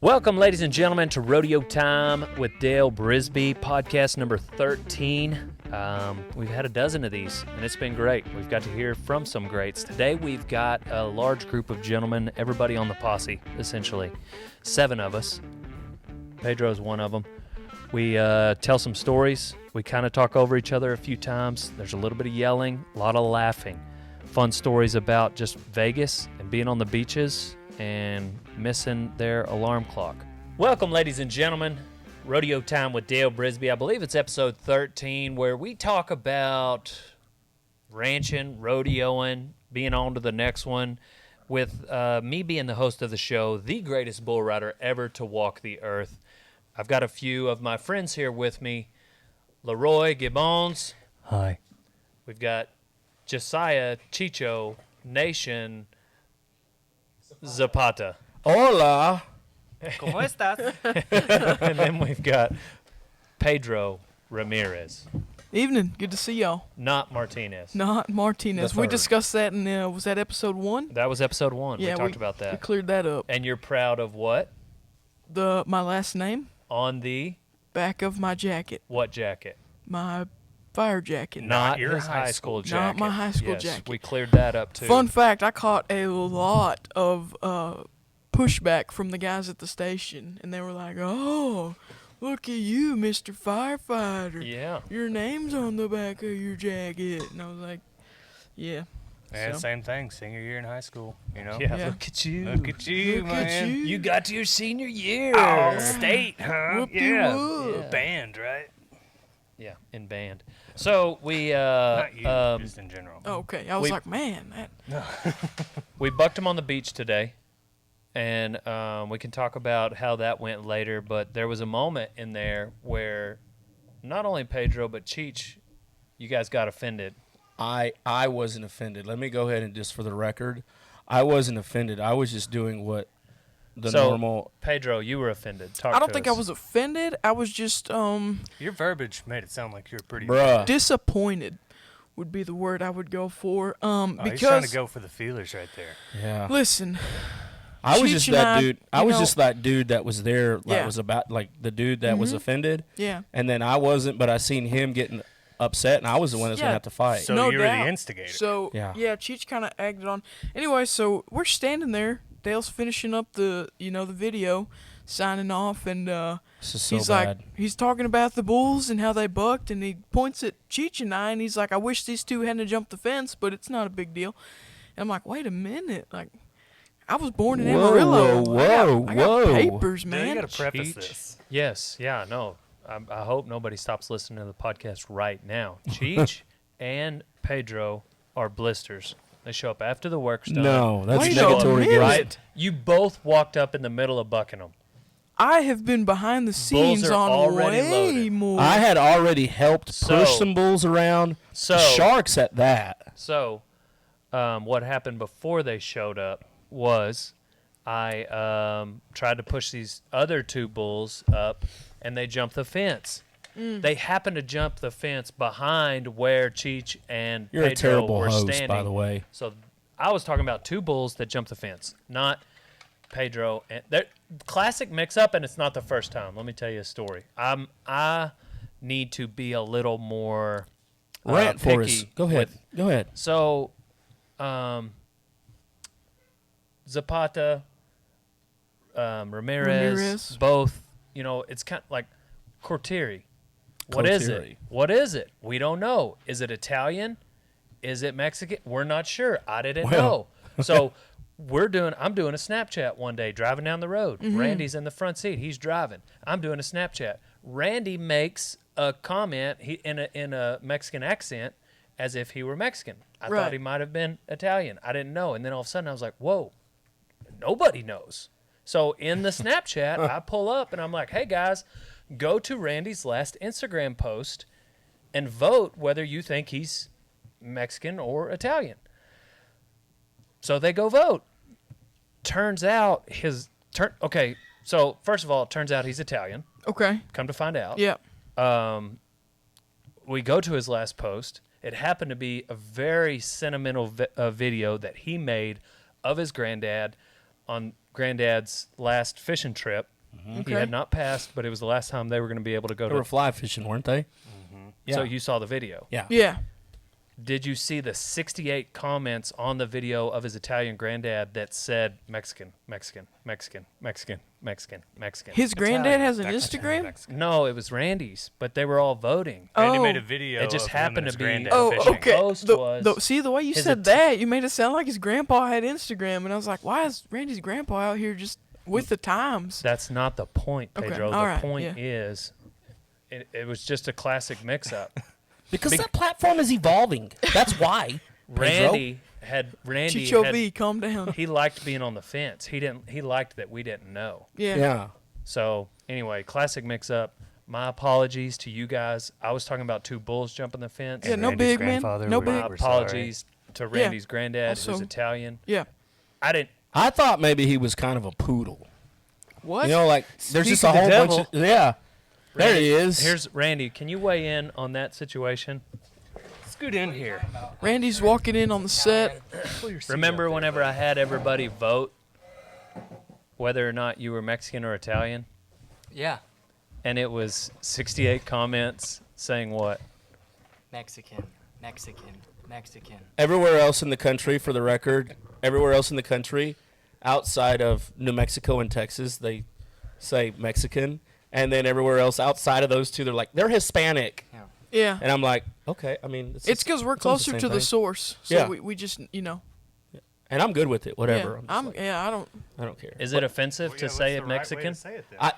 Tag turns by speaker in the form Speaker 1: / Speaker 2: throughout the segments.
Speaker 1: Welcome, ladies and gentlemen, to Rodeo Time with Dale Brisby, podcast number 13. We've had a dozen of these, and it's been great. We've got to hear from some greats. Today, we've got a large group of gentlemen, everybody on the posse, essentially. 7 of us. Pedro's one of them. We tell some stories. We kind of talk over each other a few times. There's a little bit of yelling, a lot of laughing. Fun stories about just Vegas and being on the beaches and missing their alarm clock. Welcome, ladies and gentlemen. Rodeo Time with Dale Brisby. I believe it's episode 13, where we talk about ranching, rodeoing, being on to the next one, with me being the host of the show, the greatest bull rider ever to walk the earth. I've got a few of my friends here with me. Leroy Gibbons.
Speaker 2: Hi.
Speaker 1: We've got Josiah Chicho Nation Zapata.
Speaker 2: Hola.
Speaker 3: ¿Cómo estás?
Speaker 1: And then we've got Pedro Ramirez.
Speaker 3: Evening. Good to see y'all.
Speaker 1: Not Martinez.
Speaker 3: Not Martinez. We discussed that in, was that episode 1?
Speaker 1: That was episode 1.
Speaker 3: Yeah,
Speaker 1: we talked about
Speaker 3: We
Speaker 1: that.
Speaker 3: cleared that up.
Speaker 1: And you're proud of what?
Speaker 3: My last name?
Speaker 1: On the
Speaker 3: Back of my jacket.
Speaker 1: what jacket?
Speaker 3: My fire jacket.
Speaker 1: Not
Speaker 2: your
Speaker 1: his high school jacket.
Speaker 3: Not my high school
Speaker 1: yes,
Speaker 3: jacket.
Speaker 1: We cleared that up too.
Speaker 3: Fun fact, I caught a lot of pushback from the guys at the station, and they were like, "Oh, look at you, Mr. Firefighter.
Speaker 1: Yeah.
Speaker 3: Your name's on the back of your jacket." And I was like, yeah.
Speaker 2: And
Speaker 3: So-
Speaker 2: same thing, senior year in high school, you know?
Speaker 1: Yeah.
Speaker 3: Yeah.
Speaker 1: Look at you.
Speaker 2: Look at you,
Speaker 3: Look at
Speaker 2: man.
Speaker 3: you.
Speaker 1: You got to your senior year.
Speaker 2: Oh, state, huh?
Speaker 3: Whoop-de-whoop.
Speaker 1: Yeah.
Speaker 2: Band, right?
Speaker 1: Yeah, in band. So we
Speaker 2: Not you, just in general.
Speaker 3: Oh, okay. I was
Speaker 1: We-
Speaker 3: like, man, that.
Speaker 1: we bucked him on the beach today, and we can talk about how that went later. But there was a moment in there where not only Pedro but Cheech, you guys got offended.
Speaker 4: I wasn't offended. Let me go ahead and just for the record, I wasn't offended. I was just doing what the normal.
Speaker 1: Pedro, you were offended. Talk
Speaker 3: I don't
Speaker 1: to
Speaker 3: think
Speaker 1: us.
Speaker 3: I was offended. I was just
Speaker 2: Your verbiage made it sound like you were pretty...
Speaker 4: Bruh.
Speaker 3: disappointed would be the word I would go for.
Speaker 2: Oh, he's trying
Speaker 3: Because
Speaker 2: to go for the feelers right there.
Speaker 4: Yeah.
Speaker 3: listen,
Speaker 4: I was
Speaker 3: Cheech
Speaker 4: just
Speaker 3: and
Speaker 4: that
Speaker 3: I,
Speaker 4: dude. I
Speaker 3: you
Speaker 4: was
Speaker 3: know-
Speaker 4: just that dude that was there. That
Speaker 3: Yeah.
Speaker 4: was about like the dude that was
Speaker 3: Mhm.
Speaker 4: offended.
Speaker 3: yeah.
Speaker 4: And then I wasn't, but I seen him getting upset, and I was the one that's
Speaker 3: Yeah.
Speaker 4: gonna have to fight.
Speaker 2: So
Speaker 3: No
Speaker 2: you were
Speaker 3: doubt.
Speaker 2: the instigator.
Speaker 3: So
Speaker 4: Yeah.
Speaker 3: Cheech kind of egged it on. Anyway, so we're standing there. Dale's finishing up the video, signing off, and
Speaker 4: This is so
Speaker 3: he's
Speaker 4: bad.
Speaker 3: like, he's talking about the Bulls and how they bucked, and he points at Cheech and I, and he's like, I wish these two hadn't jumped the fence, but it's not a big deal. And I'm like, wait a minute, like, I was born in
Speaker 4: Whoa,
Speaker 3: Amarillo.
Speaker 4: whoa,
Speaker 3: I got
Speaker 4: whoa.
Speaker 3: papers,
Speaker 2: Dude,
Speaker 3: man.
Speaker 2: you got to preface
Speaker 1: Cheech.
Speaker 2: this.
Speaker 1: Yes, yeah, no. I hope nobody stops listening to the podcast right now. Cheech and Pedro are blisters. They show up after the work's done.
Speaker 4: No, that's
Speaker 3: Wait a
Speaker 4: negatory
Speaker 3: minute.
Speaker 4: guilt.
Speaker 1: Right? You both walked up in the middle of bucking them.
Speaker 3: I have been behind the scenes
Speaker 1: are
Speaker 3: on
Speaker 1: already
Speaker 3: way
Speaker 1: loaded.
Speaker 3: more.
Speaker 4: I had already helped
Speaker 1: So-
Speaker 4: push some bulls around.
Speaker 1: So,
Speaker 4: Sharks at that.
Speaker 1: So, what happened before they showed up was I tried to push these other 2 bulls up, and they jumped the fence. They happened to jump the fence behind where Cheech and
Speaker 4: You're a
Speaker 1: Pedro
Speaker 4: terrible
Speaker 1: were
Speaker 4: host,
Speaker 1: standing.
Speaker 4: by the way.
Speaker 1: So I was talking about 2 bulls that jumped the fence, not Pedro. And they're classic mix-up, and it's not the first time. Let me tell you a story. I need to be a little more
Speaker 4: Rant for us.
Speaker 1: picky
Speaker 4: Go ahead. Go ahead.
Speaker 1: So, Zapata, Ramirez, both, it's kind of like Cortieri. What is it?
Speaker 4: Cortieri.
Speaker 1: What is it? We don't know. Is it Italian? Is it Mexican? We're not sure. I didn't know. So I'm doing a Snapchat one day, driving down the road. Randy's in the front seat. He's driving. I'm doing a Snapchat. Randy makes a comment in a Mexican accent as if he were Mexican. I
Speaker 3: Right.
Speaker 1: thought he might have been Italian. I didn't know. And then all of a sudden I was like, whoa, nobody knows. So in the Snapchat, I pull up and I'm like, hey guys, go to Randy's last Instagram post and vote whether you think he's Mexican or Italian. So they go vote. Turns out okay, so first of all, it turns out he's Italian.
Speaker 3: Okay.
Speaker 1: Come to find out.
Speaker 3: Yeah.
Speaker 1: We go to his last post. It happened to be a very sentimental video that he made of his granddad on Granddad's last fishing trip. He
Speaker 3: Okay.
Speaker 1: had not passed, but it was the last time they were going to be able to go
Speaker 4: They were
Speaker 1: to.
Speaker 4: fly fishing, weren't they? Yeah.
Speaker 1: So you saw the video.
Speaker 4: Yeah.
Speaker 3: Yeah.
Speaker 1: Did you see the 68 comments on the video of his Italian granddad that said Mexican, Mexican, Mexican, Mexican, Mexican, Mexican?
Speaker 3: His granddad has an
Speaker 2: Mexican,
Speaker 3: Instagram?
Speaker 2: Mexican.
Speaker 1: No, it was Randy's, but they were all voting.
Speaker 2: Randy
Speaker 3: Oh.
Speaker 2: made a video.
Speaker 1: It just
Speaker 2: of him
Speaker 1: happened
Speaker 2: and his
Speaker 1: to be-
Speaker 2: granddad
Speaker 3: Oh,
Speaker 2: fishing.
Speaker 3: okay.
Speaker 1: Post was
Speaker 3: See, the way you
Speaker 1: his
Speaker 3: said that, you made it sound like his grandpa had Instagram. And I was like, why is Randy's grandpa out here just with the times?
Speaker 1: That's not the point,
Speaker 3: Okay,
Speaker 1: Pedro.
Speaker 3: all
Speaker 1: The
Speaker 3: right,
Speaker 1: point
Speaker 3: yeah.
Speaker 1: is, it was just a classic mix-up.
Speaker 4: Because that platform is evolving. That's why.
Speaker 1: Randy
Speaker 3: Chicho
Speaker 1: had,
Speaker 3: V, calm down.
Speaker 1: he liked being on the fence. He liked that we didn't know.
Speaker 3: Yeah.
Speaker 4: Yeah.
Speaker 1: So anyway, classic mix-up. My apologies to you guys. I was talking about two bulls jumping the fence.
Speaker 3: Yeah, no
Speaker 2: Randy's
Speaker 3: big, man.
Speaker 2: grandfather,
Speaker 3: No
Speaker 2: we're-
Speaker 3: big.
Speaker 1: My
Speaker 2: we're sorry.
Speaker 1: apologies to Randy's granddad, who's
Speaker 3: Also-
Speaker 1: Italian.
Speaker 3: Yeah.
Speaker 1: I didn't.
Speaker 4: I thought maybe he was kind of a poodle.
Speaker 3: What?
Speaker 4: You know, like there's
Speaker 3: Speak
Speaker 4: just a
Speaker 3: of the
Speaker 4: whole
Speaker 3: devil.
Speaker 4: bunch of yeah. There he is.
Speaker 1: Here's Randy. Can you weigh in on that situation?
Speaker 2: Scoot in here.
Speaker 3: Randy's walking in on the set.
Speaker 2: Pull your seat
Speaker 1: Remember
Speaker 2: up there,
Speaker 1: whenever I had everybody vote whether or not you were Mexican or Italian?
Speaker 5: Yeah,
Speaker 1: And it was 68 comments saying what?
Speaker 5: Mexican, Mexican, Mexican.
Speaker 4: Everywhere else in the country, for the record, everywhere else in the country, outside of New Mexico and Texas, they say Mexican, and then everywhere else outside of those two, they're like they're Hispanic,
Speaker 3: Yeah.
Speaker 4: and I'm like, okay, I mean,
Speaker 3: It's because we're
Speaker 4: it's almost
Speaker 3: closer
Speaker 4: the
Speaker 3: to
Speaker 4: same
Speaker 3: the
Speaker 4: thing.
Speaker 3: source. So
Speaker 4: Yeah.
Speaker 3: we just,
Speaker 4: and I'm good with it, whatever.
Speaker 3: Yeah,
Speaker 4: I'm just like,
Speaker 3: I don't.
Speaker 4: I don't care.
Speaker 1: Is it offensive to say it Mexican?
Speaker 4: That's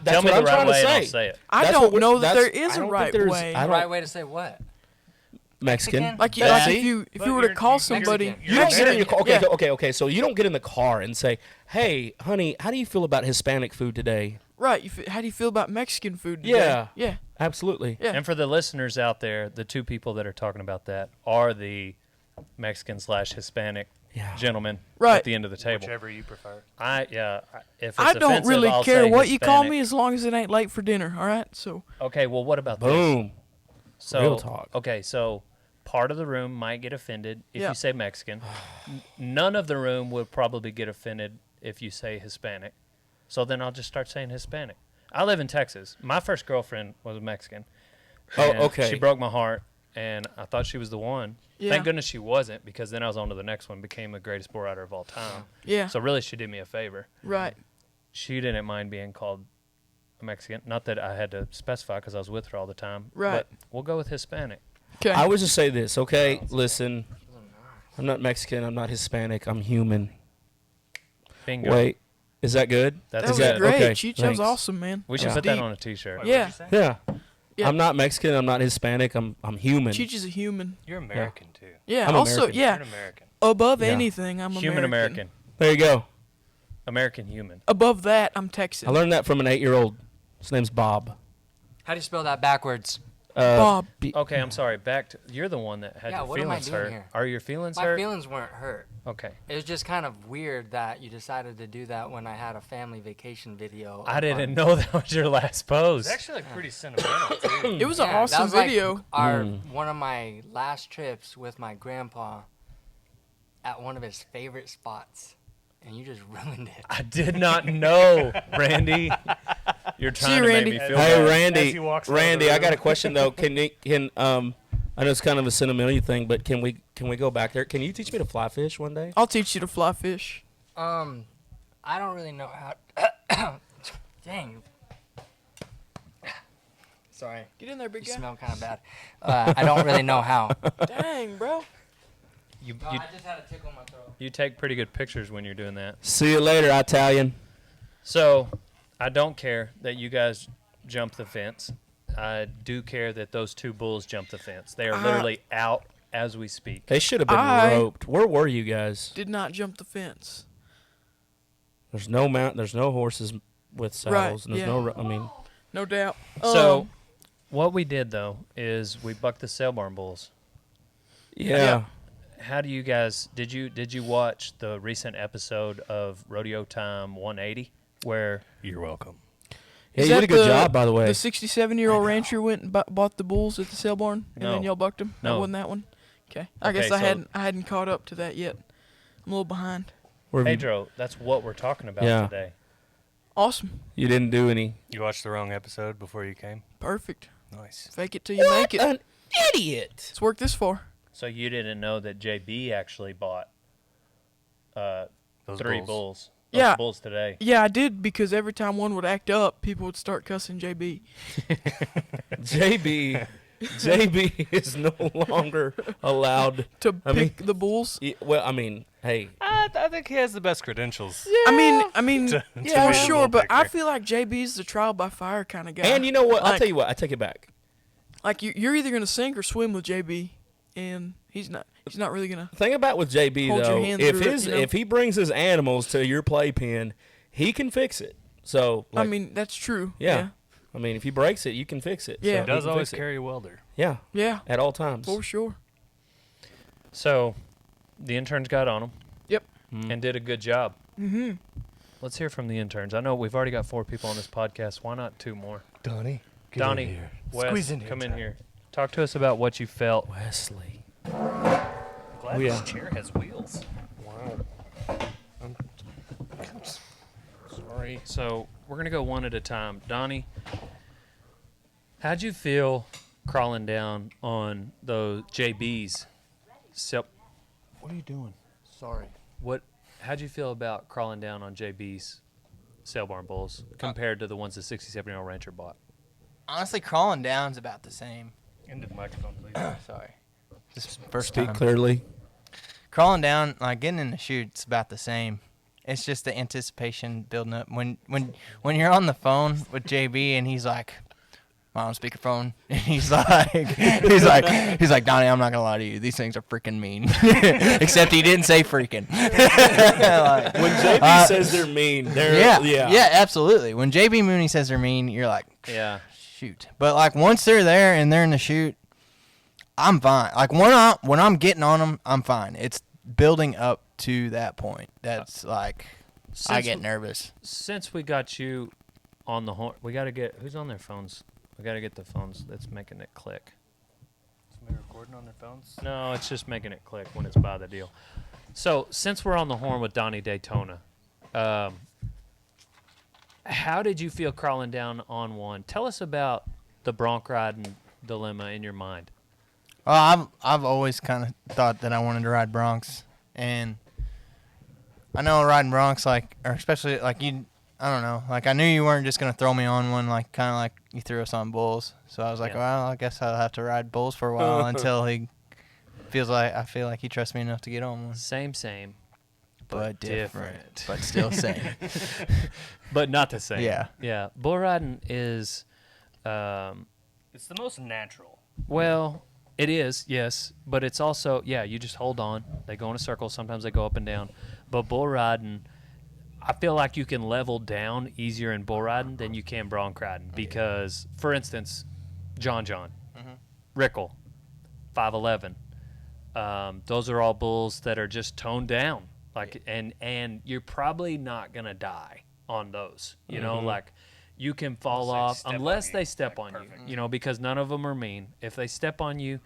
Speaker 1: Tell me
Speaker 4: what
Speaker 1: the
Speaker 4: I'm
Speaker 1: right
Speaker 4: trying
Speaker 1: way
Speaker 4: to
Speaker 1: and
Speaker 4: say.
Speaker 1: I'll say it.
Speaker 3: I
Speaker 4: That's
Speaker 3: don't
Speaker 4: what
Speaker 3: know that there
Speaker 4: that's-
Speaker 3: is
Speaker 4: I
Speaker 3: a
Speaker 4: don't think
Speaker 3: right
Speaker 4: there's-
Speaker 3: way.
Speaker 4: I don't-
Speaker 5: Right way to say what?
Speaker 4: Mexican.
Speaker 3: Like you,
Speaker 4: Yeah.
Speaker 3: like
Speaker 4: See?
Speaker 3: if you were to call somebody,
Speaker 5: Mexican.
Speaker 4: You don't get in your
Speaker 3: Mexican,
Speaker 4: car. Okay,
Speaker 3: yeah.
Speaker 4: okay. So you don't get in the car and say, "Hey, honey, how do you feel about Hispanic food today?"
Speaker 3: Right. How do you feel about Mexican food today?
Speaker 4: Yeah.
Speaker 3: Yeah.
Speaker 4: Absolutely.
Speaker 3: Yeah.
Speaker 1: And for the listeners out there, the two people that are talking about that are the Mexican/Hispanic
Speaker 4: Yeah.
Speaker 1: gentlemen
Speaker 3: Right.
Speaker 1: at the end of the table.
Speaker 2: Whichever you prefer.
Speaker 1: If it's
Speaker 3: I don't
Speaker 1: offensive,
Speaker 3: really
Speaker 1: I'll
Speaker 3: care
Speaker 1: say
Speaker 3: what you call
Speaker 1: Hispanic.
Speaker 3: me as long as it ain't late for dinner. All right. So
Speaker 1: Okay, well, what about this?
Speaker 4: Boom.
Speaker 1: So,
Speaker 4: Real talk.
Speaker 1: Okay, so part of the room might get offended if
Speaker 3: Yeah.
Speaker 1: you say Mexican. None of the room would probably get offended if you say Hispanic. So then I'll just start saying Hispanic. I live in Texas. My first girlfriend was Mexican.
Speaker 4: Oh,
Speaker 1: and
Speaker 4: okay.
Speaker 1: She broke my heart, and I thought she was the one.
Speaker 3: Yeah.
Speaker 1: Thank goodness she wasn't, because then I was on to the next one, became the greatest bull rider of all time.
Speaker 3: yeah.
Speaker 1: So really, she did me a favor.
Speaker 3: Right.
Speaker 1: She didn't mind being called a Mexican. Not that I had to specify, because I was with her all the time.
Speaker 3: Right.
Speaker 1: But we'll go with Hispanic.
Speaker 3: Okay.
Speaker 4: I would just say this, okay? Listen, I'm not Mexican. I'm not Hispanic. I'm human.
Speaker 1: Bingo.
Speaker 4: Wait, is that good?
Speaker 1: That's
Speaker 3: that was
Speaker 1: good.
Speaker 3: great.
Speaker 4: Okay,
Speaker 3: Chicho's
Speaker 4: thanks.
Speaker 3: awesome, man.
Speaker 1: We should
Speaker 4: Yeah.
Speaker 1: put that
Speaker 3: Deep.
Speaker 1: on a T-shirt.
Speaker 3: Yeah.
Speaker 4: Yeah.
Speaker 3: Yeah.
Speaker 4: I'm not Mexican. I'm not Hispanic. I'm human.
Speaker 3: Cheech is a human.
Speaker 2: You're American too.
Speaker 3: Yeah.
Speaker 4: I'm
Speaker 3: also,
Speaker 4: American.
Speaker 2: You're
Speaker 3: yeah.
Speaker 2: an American.
Speaker 3: Above
Speaker 4: Yeah.
Speaker 3: anything, I'm
Speaker 1: Human American.
Speaker 4: There you go.
Speaker 1: American human.
Speaker 3: Above that, I'm Texan.
Speaker 4: I learned that from an 8-year-old. His name's Bob.
Speaker 5: How do you spell that backwards?
Speaker 3: Bob.
Speaker 1: Okay, I'm sorry. Back to you're the one that had
Speaker 5: Yeah,
Speaker 1: your
Speaker 5: what am I
Speaker 1: feelings
Speaker 5: doing
Speaker 1: hurt.
Speaker 5: here?
Speaker 1: Are your feelings
Speaker 5: My
Speaker 1: hurt?
Speaker 5: feelings weren't hurt.
Speaker 1: Okay.
Speaker 5: It was just kind of weird that you decided to do that when I had a family vacation video.
Speaker 1: I
Speaker 5: up
Speaker 1: didn't
Speaker 5: on-
Speaker 1: know that was your last post.
Speaker 2: It's actually like pretty sentimental too.
Speaker 3: It was
Speaker 5: Yeah,
Speaker 3: an
Speaker 5: that
Speaker 3: awesome
Speaker 5: was like
Speaker 3: video.
Speaker 5: one of my last trips with my grandpa at one of his favorite spots, and you just ruined it.
Speaker 1: I did not know, Randy. You're trying to
Speaker 3: Randy.
Speaker 1: make me feel
Speaker 4: Hey,
Speaker 1: bad.
Speaker 2: As
Speaker 4: Randy.
Speaker 2: he walks out of the
Speaker 4: Randy, I got a
Speaker 2: room.
Speaker 4: question though. I know it's kind of a sentimental thing, but can we go back there? Can you teach me to fly fish one day?
Speaker 3: I'll teach you to fly fish.
Speaker 5: I don't really know how. Dang. Sorry,
Speaker 3: Get in there, big
Speaker 5: you
Speaker 3: guy.
Speaker 5: smell kind of bad. I don't really know how.
Speaker 3: Dang, bro.
Speaker 1: You,
Speaker 5: No,
Speaker 1: you,
Speaker 5: I just had a tickle in my throat.
Speaker 1: you take pretty good pictures when you're doing that.
Speaker 4: See you later, Italian.
Speaker 1: So, I don't care that you guys jumped the fence. I do care that those two bulls jumped the fence. They are literally out as we speak.
Speaker 4: They should have been
Speaker 3: I-
Speaker 4: roped. Where were you guys?
Speaker 3: Did not jump the fence.
Speaker 4: There's no mount. There's no horses with saddles. And there's
Speaker 3: yeah.
Speaker 4: no. I mean,
Speaker 3: No doubt.
Speaker 1: So, what we did though is we bucked the sale barn bulls.
Speaker 4: yeah.
Speaker 1: How do you guys did you watch the recent episode of Rodeo Time 180 where
Speaker 2: You're welcome.
Speaker 4: Yeah,
Speaker 3: Is
Speaker 4: you
Speaker 3: that
Speaker 4: did a good
Speaker 3: the-
Speaker 4: job, by the way.
Speaker 3: The 67-year-old rancher went and bought the bulls at the sale barn, and
Speaker 1: No.
Speaker 3: then y'all bucked them.
Speaker 1: No.
Speaker 3: That wasn't that one. Okay. I
Speaker 1: Okay,
Speaker 3: guess I
Speaker 1: so-
Speaker 3: hadn't caught up to that yet. I'm a little behind.
Speaker 1: Pedro, that's what we're talking about
Speaker 4: Yeah.
Speaker 1: today.
Speaker 3: Awesome.
Speaker 4: You didn't do any.
Speaker 2: You watched the wrong episode before you came?
Speaker 3: Perfect.
Speaker 2: Nice.
Speaker 3: Fake it till you make it.
Speaker 4: An idiot.
Speaker 3: It's worked this far.
Speaker 1: So you didn't know that JB actually bought
Speaker 2: Those
Speaker 1: 3
Speaker 2: bulls.
Speaker 1: bulls.
Speaker 3: Yeah.
Speaker 1: Bulls today.
Speaker 3: Yeah, I did, because every time one would act up, people would start cussing JB.
Speaker 4: JB is no longer allowed.
Speaker 3: To
Speaker 4: I mean-
Speaker 3: pick the bulls.
Speaker 4: Well, I mean, hey,
Speaker 2: I think he has the best credentials.
Speaker 3: I mean,
Speaker 2: To
Speaker 3: for
Speaker 2: be the
Speaker 3: sure,
Speaker 2: bull
Speaker 3: but I
Speaker 2: picker.
Speaker 3: feel like JB's the trial by fire kind of guy.
Speaker 4: and you know what? I'll
Speaker 3: Like-
Speaker 4: tell you what. I take it back.
Speaker 3: Like you're either gonna sink or swim with JB, and he's not really gonna.
Speaker 4: Thing about with JB
Speaker 3: Hold your
Speaker 4: though,
Speaker 3: hand
Speaker 4: if
Speaker 3: through it,
Speaker 4: his
Speaker 3: you know?
Speaker 4: if he brings his animals to your playpen, he can fix it. So like,
Speaker 3: I mean, that's true.
Speaker 4: yeah. I mean, if he breaks it, you can fix it.
Speaker 3: Yeah.
Speaker 4: So
Speaker 2: He does
Speaker 4: can
Speaker 2: always
Speaker 4: fix it.
Speaker 2: carry a welder.
Speaker 4: Yeah,
Speaker 3: Yeah,
Speaker 4: at all times.
Speaker 3: for sure.
Speaker 1: So the interns got on them.
Speaker 3: Yep.
Speaker 1: And did a good job.
Speaker 3: Mm-hmm.
Speaker 1: Let's hear from the interns. I know we've already got 4 people on this podcast. Why not 2 more?
Speaker 2: Donnie,
Speaker 1: Donnie, Wes,
Speaker 2: Squeeze in here,
Speaker 1: come in
Speaker 2: Tom.
Speaker 1: here. Talk to us about what you felt.
Speaker 4: Wesley.
Speaker 2: Glad
Speaker 4: Oh, yeah.
Speaker 2: this chair has wheels. Wow.
Speaker 1: Sorry. So we're gonna go one at a time. Donnie, how'd you feel crawling down on those JBs? So,
Speaker 2: What are you doing? Sorry.
Speaker 1: how'd you feel about crawling down on JB's sale barn bulls compared to the ones the 67-year-old rancher bought?
Speaker 6: Honestly, crawling down's about the same.
Speaker 2: Into the microphone, please.
Speaker 6: Sorry. Just first
Speaker 4: Speak
Speaker 6: time.
Speaker 4: clearly.
Speaker 6: Crawling down, like getting in the chute's about the same. It's just the anticipation building up. When you're on the phone with JB and he's like, on speakerphone, and he's like, Donnie, I'm not gonna lie to you, these things are freaking mean. Except he didn't say freaking. Like,
Speaker 4: When JB says they're mean, they're
Speaker 6: yeah, absolutely. When JB Mooney says they're mean, you're like,
Speaker 1: Yeah.
Speaker 6: shoot. But like once they're there and they're in the chute, I'm fine. Like when I'm getting on them, I'm fine. It's building up to that point. That's like I
Speaker 1: Since
Speaker 6: get
Speaker 1: we-
Speaker 6: nervous.
Speaker 1: Since we got you on the horn, we got to get who's on their phones. We got to get the phones that's making it click.
Speaker 2: Somebody recording on their phones?
Speaker 1: No, it's just making it click when it's by the deal. So since we're on the horn with Donnie Daytona, how did you feel crawling down on one? Tell us about the bronc riding dilemma in your mind.
Speaker 6: Well, I've always kind of thought that I wanted to ride broncs, and I know riding broncs, like, or especially like you, I don't know, like I knew you weren't just gonna throw me on one, like kind of like you threw us on bulls. So I was like,
Speaker 1: Yeah.
Speaker 6: well, I guess I'll have to ride bulls for a while until I feel like he trusts me enough to get on one.
Speaker 1: Same,
Speaker 6: But
Speaker 1: different.
Speaker 6: but still same.
Speaker 1: but not the same.
Speaker 6: Yeah.
Speaker 1: Yeah. Bull riding is,
Speaker 2: It's the most natural.
Speaker 1: well, it is, yes, but it's also, yeah, you just hold on. They go in a circle. Sometimes they go up and down. But bull riding, I feel like you can level down easier in bull riding than you can bronc riding because, for instance, John, Rickle, 5'11". Those are all bulls that are just toned down. Like, and you're probably not gonna die on those. You know, like you can fall
Speaker 2: Unless they
Speaker 1: off
Speaker 2: step on
Speaker 1: unless
Speaker 2: you,
Speaker 1: they step
Speaker 2: like,
Speaker 1: on you.
Speaker 2: perfect.
Speaker 1: You know, because none of them are mean. If they step on you,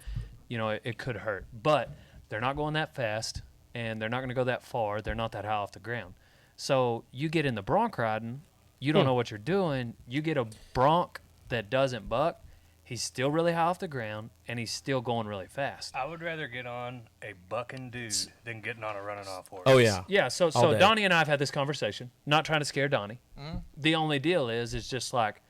Speaker 1: you know, it could hurt. But they're not going that fast, and they're not gonna go that far. They're not that high off the ground. So you get in the bronc riding, you don't know what you're doing. You get a bronc that doesn't buck. He's still really high off the ground, and he's still going really fast.
Speaker 2: I would rather get on a bucking dude than getting on a running off horse.
Speaker 4: Oh yeah.
Speaker 1: Yeah, so
Speaker 4: All day.
Speaker 1: Donnie and I have had this conversation. Not trying to scare Donnie. The only deal is just like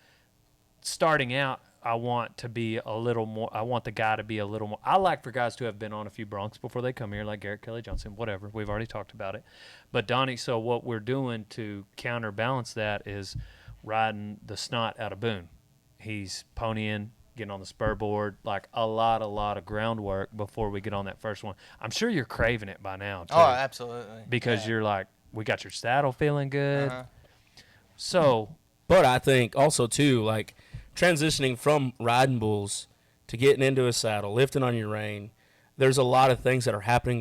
Speaker 1: starting out. I want to be a little more. I want the guy to be a little more. I like for guys to have been on a few broncs before they come here, like Garrett Kelly Johnson, whatever. We've already talked about it. But Donnie, so what we're doing to counterbalance that is riding the snot out of Boone. He's ponying, getting on the spur board, like a lot of groundwork before we get on that first one. I'm sure you're craving it by now, too.
Speaker 6: Oh, absolutely.
Speaker 1: Because
Speaker 6: Yeah.
Speaker 1: you're like, we got your saddle feeling good.
Speaker 6: Uh-huh.
Speaker 1: So,
Speaker 4: But I think also too, like transitioning from riding bulls to getting into a saddle, lifting on your rein, there's a lot of things that are happening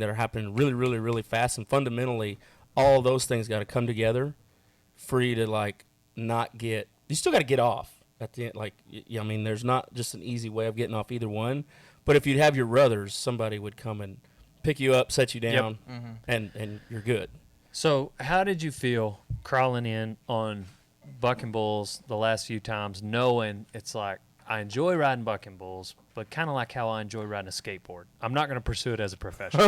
Speaker 4: really, really, really fast. And fundamentally, all those things got to come together for you to like not get. You still got to get off at the end. Like, I mean, there's not just an easy way of getting off either one. But if you'd have your ruthers, somebody would come and pick you up, set you down, and you're good.
Speaker 1: So, how did you feel crawling in on bucking bulls the last few times, knowing it's like I enjoy riding bucking bulls, but kind of like how I enjoy riding a skateboard? I'm not going to pursue it as a profession.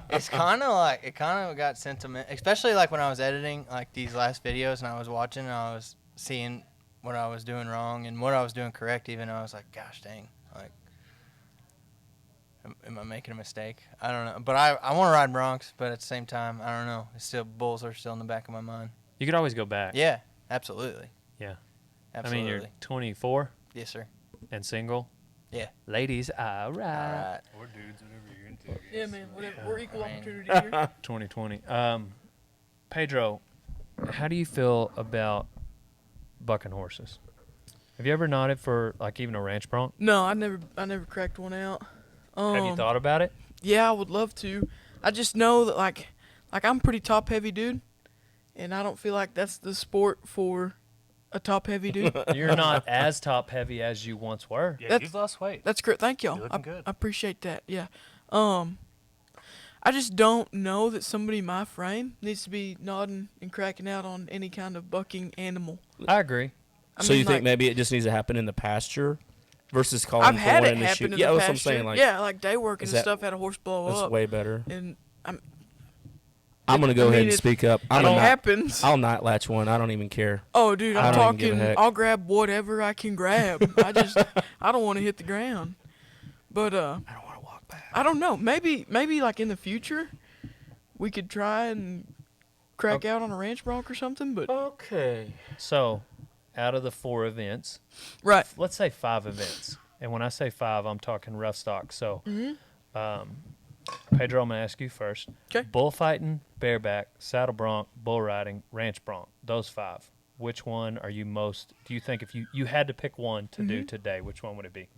Speaker 6: It's kind of like it kind of got sentiment, especially like when I was editing like these last videos and I was watching and I was seeing what I was doing wrong and what I was doing correct. Even I was like, gosh dang, like, am I making a mistake? I don't know. But I want to ride broncs, but at the same time, I don't know. It's still bulls are still in the back of my mind.
Speaker 1: You could always go back.
Speaker 6: Yeah, absolutely.
Speaker 1: Yeah.
Speaker 6: Absolutely.
Speaker 1: I mean, you're 24
Speaker 6: Yes, sir.
Speaker 1: and single.
Speaker 6: Yeah.
Speaker 1: Ladies, all right.
Speaker 6: All right.
Speaker 2: Or dudes, whatever you're into. I guess.
Speaker 3: Yeah, man. Whatever. We're equal
Speaker 6: Man.
Speaker 3: opportunity here.
Speaker 1: 2020. Pedro, how do you feel about bucking horses? Have you ever nodded for like even a ranch bronc?
Speaker 3: No, I never cracked one out.
Speaker 1: Have you thought about it?
Speaker 3: Yeah, I would love to. I just know that like I'm pretty top heavy dude, and I don't feel like that's the sport for a top heavy dude.
Speaker 1: You're not as top heavy as you once were.
Speaker 2: Yeah,
Speaker 3: That's-
Speaker 2: you've lost weight.
Speaker 3: That's great. Thank y'all.
Speaker 2: You're
Speaker 3: I,
Speaker 2: looking good.
Speaker 3: I appreciate that. Yeah. I just don't know that somebody my frame needs to be nodding and cracking out on any kind of bucking animal.
Speaker 1: I agree.
Speaker 3: I
Speaker 4: So
Speaker 3: mean,
Speaker 4: you think
Speaker 3: like,
Speaker 4: maybe it just needs to happen in the pasture versus calling
Speaker 3: I've
Speaker 4: for
Speaker 3: had
Speaker 4: one
Speaker 3: it
Speaker 4: in the
Speaker 3: happen
Speaker 4: chute?
Speaker 3: in
Speaker 4: Yeah,
Speaker 3: the
Speaker 4: that's what I'm
Speaker 3: pasture.
Speaker 4: saying. Like,
Speaker 3: yeah, like day working
Speaker 4: is
Speaker 3: and
Speaker 4: that-
Speaker 3: stuff, had a horse blow
Speaker 4: that's
Speaker 3: up,
Speaker 4: way better.
Speaker 3: and
Speaker 4: I'm gonna go
Speaker 3: I
Speaker 4: ahead
Speaker 3: mean,
Speaker 4: and
Speaker 3: it-
Speaker 4: speak up.
Speaker 3: it
Speaker 4: I'm not.
Speaker 3: happens.
Speaker 4: I'll not latch one. I don't even care.
Speaker 3: Oh, dude,
Speaker 4: I
Speaker 3: I'm
Speaker 4: don't even give a
Speaker 3: talking.
Speaker 4: heck.
Speaker 3: I'll grab whatever I can grab. I don't want to hit the ground. But
Speaker 4: I don't want to walk back.
Speaker 3: I don't know. Maybe like in the future, we could try and crack out on a ranch bronc or something. But
Speaker 4: Okay.
Speaker 1: So, out of the 4 events,
Speaker 3: right,
Speaker 1: let's say 5 events. And when I say 5, I'm talking rough stock. So, Pedro, I'm going to ask you first.
Speaker 3: 'Kay.
Speaker 1: Bullfighting, bareback, saddle bronc, bull riding, ranch bronc. Those 5. Which one are you most, do you think if you had to pick one to do today, which one would it be?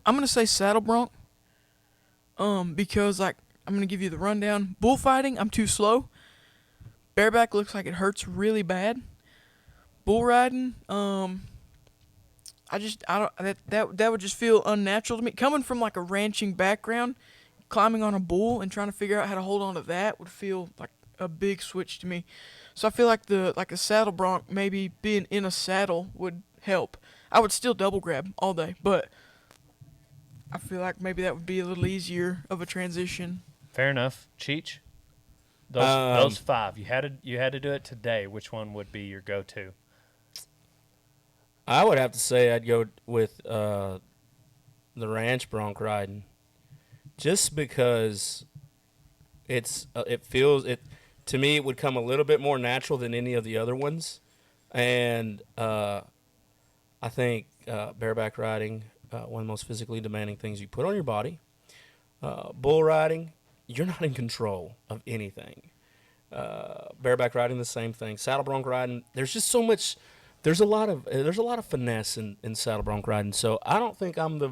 Speaker 3: I'm gonna say saddle bronc. Because like I'm gonna give you the rundown. Bullfighting, I'm too slow. Bareback looks like it hurts really bad. Bull riding, that would just feel unnatural to me. Coming from like a ranching background, climbing on a bull and trying to figure out how to hold on to that would feel like a big switch to me. So I feel like a saddle bronc, maybe being in a saddle would help. I would still double grab all day, but I feel like maybe that would be a little easier of a transition.
Speaker 1: Fair enough. Cheech? Those 5. You had to do it today. Which one would be your go-to?
Speaker 4: I would have to say I'd go with the ranch bronc riding, just because it feels to me it would come a little bit more natural than any of the other ones, and I think bareback riding, one of the most physically demanding things you put on your body. Bull riding, you're not in control of anything. Bareback riding, the same thing. Saddle bronc riding, there's just so much. There's a lot of finesse in saddle bronc riding. So I don't think I'm not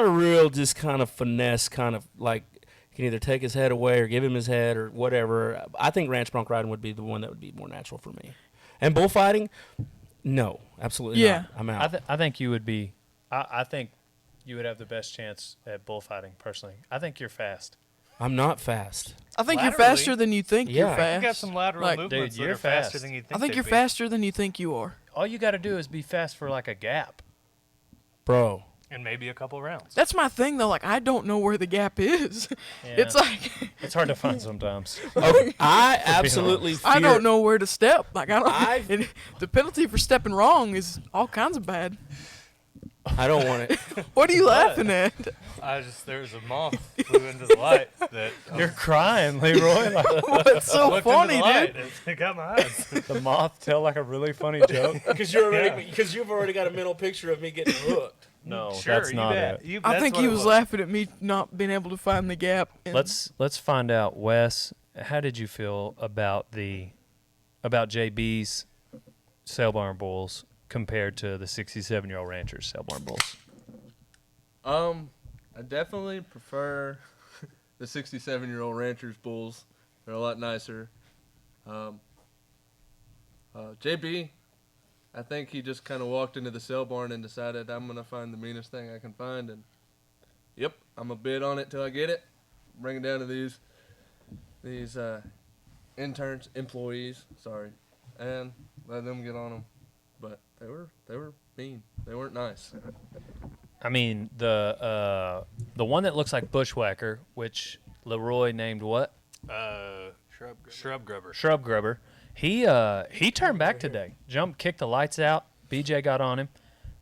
Speaker 4: a real just kind of finesse kind of like can either take his head away or give him his head or whatever. I think ranch bronc riding would be the one that would be more natural for me. And bullfighting, no, absolutely
Speaker 3: Yeah.
Speaker 4: not. I'm out.
Speaker 1: I think you would be. I think you would have the best chance at bullfighting. Personally, I think you're fast.
Speaker 4: I'm not fast.
Speaker 3: I think you're
Speaker 2: Laterally?
Speaker 3: faster than you think
Speaker 4: Yeah.
Speaker 3: you're fast.
Speaker 2: You got some lateral
Speaker 3: Like,
Speaker 2: movements
Speaker 1: Dude,
Speaker 2: that
Speaker 1: you're
Speaker 2: are faster
Speaker 1: fast.
Speaker 2: than you think.
Speaker 3: I think
Speaker 2: they'd
Speaker 3: you're
Speaker 2: be.
Speaker 3: faster than you think you are.
Speaker 1: All you got to do is be fast for like a gap.
Speaker 4: Bro.
Speaker 2: And maybe a couple rounds.
Speaker 3: That's my thing though. Like I don't know where the gap is.
Speaker 1: Yeah.
Speaker 3: It's like
Speaker 1: It's hard to find sometimes.
Speaker 4: Okay, I absolutely fear,
Speaker 3: I don't know where to step. Like I
Speaker 4: I've-
Speaker 3: don't. And the penalty for stepping wrong is all kinds of bad.
Speaker 4: I don't want it.
Speaker 3: What are you laughing at?
Speaker 2: There was a moth flew into the light that
Speaker 1: You're crying, Leroy. Like,
Speaker 3: That's so
Speaker 2: looked
Speaker 3: funny,
Speaker 2: into the light.
Speaker 3: dude.
Speaker 2: It got my eyes.
Speaker 1: the moth tell like a really funny joke.
Speaker 4: Because you've already got a mental picture of me getting hooked.
Speaker 1: No,
Speaker 2: Sure,
Speaker 1: that's
Speaker 2: you
Speaker 1: not
Speaker 2: bet.
Speaker 1: it.
Speaker 3: I think he was laughing at me not being able to find the gap. And
Speaker 1: Let's find out, Wes. How did you feel about JB's sale barn bulls compared to the 67-year-old rancher's sale barn bulls?
Speaker 7: I definitely prefer the 67-year-old rancher's bulls. They're a lot nicer. JB, I think he just kind of walked into the sale barn and decided I'm gonna find the meanest thing I can find, and yep, I'm gonna bid on it till I get it. Bring it down to these employees, sorry, and let them get on them. But they were mean. They weren't nice.
Speaker 1: I mean, the one that looks like Bushwhacker, which Leroy named what?
Speaker 2: Shrub grubber.
Speaker 1: Shrub Grubber. He turned back today. Kicked the lights out. BJ got on him.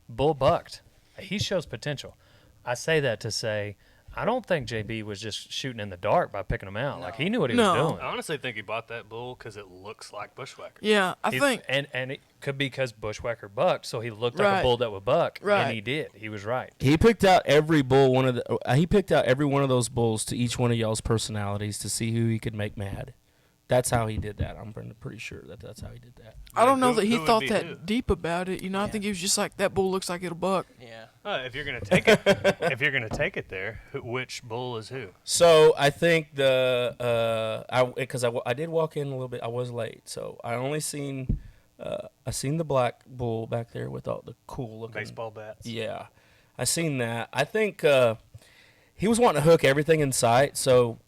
Speaker 1: Bull bucked. He shows potential. I say that to say, I don't think JB was just shooting in the dark by picking him out. Like, he knew what he was
Speaker 3: No.
Speaker 1: doing.
Speaker 2: I honestly think he bought that bull because it looks like Bushwhacker.
Speaker 3: Yeah, I
Speaker 1: He-
Speaker 3: think.
Speaker 1: and it could be because Bushwhacker bucked, so he looked like
Speaker 3: Right.
Speaker 1: a bull that would buck,
Speaker 3: Right.
Speaker 1: and he did. He was right.
Speaker 4: He picked out every bull. He picked out every one of those bulls to each one of y'all's personalities to see who he could make mad. That's how he did that. I'm pretty sure that's how he did that.
Speaker 3: I don't know
Speaker 2: Who-
Speaker 3: that he
Speaker 2: who would
Speaker 3: thought
Speaker 2: be
Speaker 3: that
Speaker 2: who?
Speaker 3: deep about it. You know, I think he was just like, that bull looks like it'll buck.
Speaker 6: Yeah.
Speaker 2: If you're gonna take it, if you're gonna take it there, which bull is who?
Speaker 4: So I think because I did walk in a little bit. I was late, so I only seen I seen the black bull back there with all the cool looking
Speaker 2: Baseball bats.
Speaker 4: Yeah, I seen that. I think he was wanting to hook everything in sight. So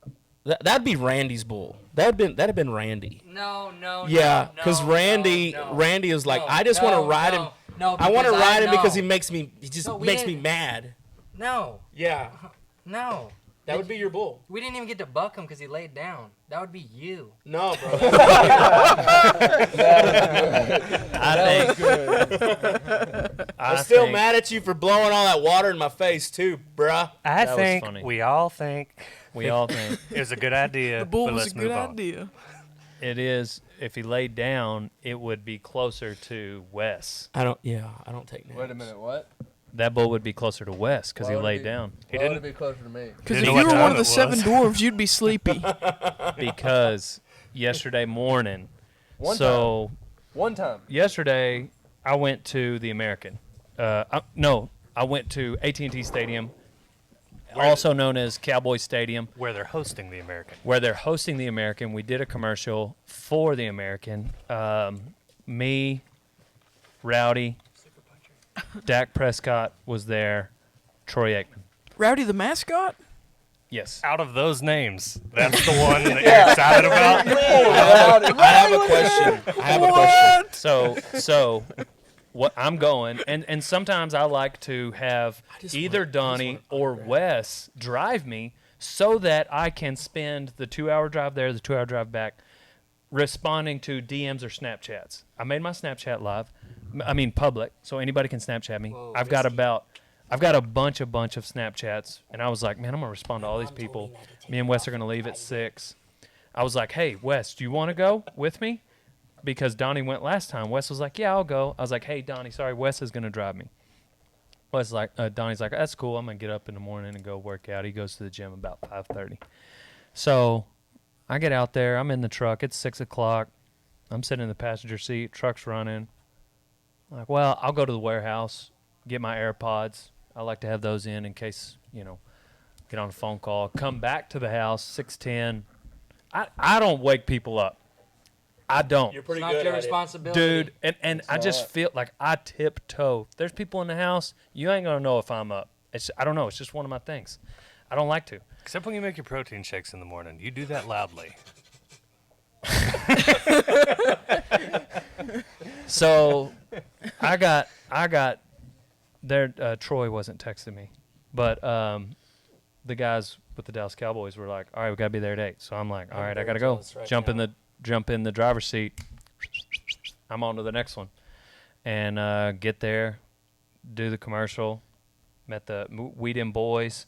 Speaker 4: that'd be Randy's bull. That'd have been Randy.
Speaker 5: No.
Speaker 4: Yeah,
Speaker 5: no,
Speaker 4: because
Speaker 5: no,
Speaker 4: Randy
Speaker 5: no,
Speaker 4: Randy is like,
Speaker 5: no,
Speaker 4: I just want to
Speaker 5: no,
Speaker 4: ride
Speaker 5: no,
Speaker 4: him.
Speaker 5: No,
Speaker 4: I want to ride him because he
Speaker 5: no.
Speaker 4: just
Speaker 5: No, we
Speaker 4: makes me
Speaker 5: didn't-
Speaker 4: mad.
Speaker 5: No,
Speaker 4: Yeah,
Speaker 5: no.
Speaker 4: that would be your bull.
Speaker 5: We didn't even get to buck him because he laid down. That would be you.
Speaker 4: No, bro.
Speaker 1: I think.
Speaker 4: I'm still mad at you for blowing all that water in my face too, bruh.
Speaker 2: I
Speaker 1: That was
Speaker 2: think
Speaker 1: funny.
Speaker 2: we all think
Speaker 1: We all think
Speaker 2: it was a good idea.
Speaker 3: The bull
Speaker 2: but
Speaker 3: was a
Speaker 2: let's
Speaker 3: good
Speaker 2: move on.
Speaker 3: idea.
Speaker 1: it is. If he laid down, it would be closer to Wes.
Speaker 4: I don't take naps.
Speaker 7: Wait a minute, what?
Speaker 1: That bull would be closer to Wes because
Speaker 7: Why
Speaker 1: he
Speaker 7: would it
Speaker 1: laid
Speaker 7: be-
Speaker 1: down.
Speaker 2: He
Speaker 7: Why would
Speaker 2: didn't.
Speaker 7: it be closer to me?
Speaker 3: Because
Speaker 2: Didn't
Speaker 3: if
Speaker 2: know
Speaker 3: you
Speaker 2: what
Speaker 3: were one
Speaker 2: time
Speaker 3: of the
Speaker 2: it
Speaker 3: seven
Speaker 2: was.
Speaker 3: dwarves, you'd be sleepy.
Speaker 1: Because yesterday morning.
Speaker 7: One
Speaker 1: One time. Yesterday, I went to the American. I went to AT&T Stadium, also known as Cowboy Stadium,
Speaker 2: Where they're hosting the American.
Speaker 1: where they're hosting the American. We did a commercial for the American. Me, Rowdy, Dak Prescott was there, Troy Aikman.
Speaker 3: Rowdy the mascot?
Speaker 1: Yes.
Speaker 2: Out of those names, that's the one that you're excited about.
Speaker 4: I have a question.
Speaker 1: So what I'm going, and sometimes I like to have either Donnie or Wes drive me so that I can spend the 2-hour drive there, the 2-hour drive back, responding to DMs or Snapchats. I made my Snapchat live, public, so anybody can Snapchat me.
Speaker 5: Whoa,
Speaker 1: I've got
Speaker 5: risky.
Speaker 1: a bunch of Snapchats, and I was like, man, I'm gonna respond to all these people. Me and Wes are gonna leave at 6. I was like, hey, Wes, do you want to go with me? Because Donnie went last time. Wes was like, yeah, I'll go. I was like, hey, Donnie, sorry, Wes is going to drive me. Donnie's like, that's cool. I'm going to get up in the morning and go work out. He goes to the gym about 5:30. So I get out there. I'm in the truck. It's 6 o'clock. I'm sitting in the passenger seat. Truck's running. I'm like, well, I'll go to the warehouse, get my AirPods. I like to have those in case, get on a phone call. Come back to the house, 6:10. I don't wake people up. I don't.
Speaker 4: You're
Speaker 5: It's
Speaker 4: pretty
Speaker 5: not
Speaker 4: good
Speaker 5: your
Speaker 4: at it.
Speaker 5: responsibility.
Speaker 1: Dude, and I just feel like I tiptoe. If there's people in the house, you ain't gonna know if I'm up. I don't know. It's just one of my things. I don't like to.
Speaker 2: Except when you make your protein shakes in the morning. You do that loudly.
Speaker 1: So I got there. Troy wasn't texting me, but the guys with the Dallas Cowboys were like, "All right, we gotta be there at 8." So I'm like, "All right, I gotta go." Jump in the driver's seat. I'm on to the next one, and get there, do the commercial, met the Weed In Boys,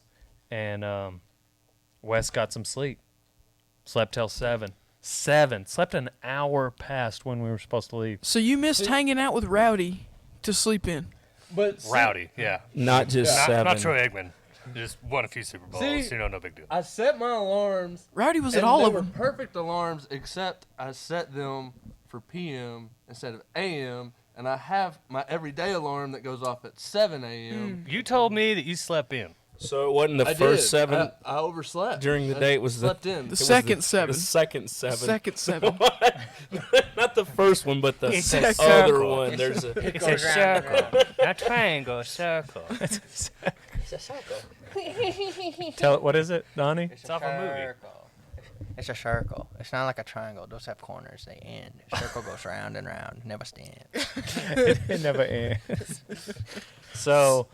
Speaker 1: and Wes got some sleep. Slept till 7. Slept an hour past when we were supposed to leave.
Speaker 3: So you missed hanging out with Rowdy to sleep in.
Speaker 7: But
Speaker 2: Rowdy, yeah.
Speaker 4: Not just
Speaker 2: Not,
Speaker 4: 7.
Speaker 2: not Troy Aikman. Just won a few Super Bowls.
Speaker 7: See?
Speaker 2: No big deal.
Speaker 7: I set my alarms.
Speaker 3: Rowdy was at
Speaker 7: and
Speaker 3: all
Speaker 7: they
Speaker 3: of
Speaker 7: were
Speaker 3: them.
Speaker 7: perfect alarms, except I set them for PM instead of AM, and I have my everyday alarm that goes off at 7 a.m.
Speaker 2: You told me that you slept in.
Speaker 4: So it wasn't the
Speaker 7: I
Speaker 4: first
Speaker 7: did.
Speaker 4: 7
Speaker 7: I overslept
Speaker 4: during the
Speaker 7: I
Speaker 4: day. It was
Speaker 7: slept in.
Speaker 3: The second 7.
Speaker 4: The second 7.
Speaker 3: Second 7.
Speaker 4: Not the first one, but the
Speaker 2: It's a
Speaker 4: other
Speaker 2: circle.
Speaker 4: one. There's a.
Speaker 2: It's a circle. Not triangle, a circle.
Speaker 5: It's a circle.
Speaker 1: Tell it. What is it, Donnie?
Speaker 2: It's off a movie.
Speaker 6: It's a circle. It's not like a triangle. Those have corners. They end. A circle goes round and round. Never stands.
Speaker 1: It never ends. So,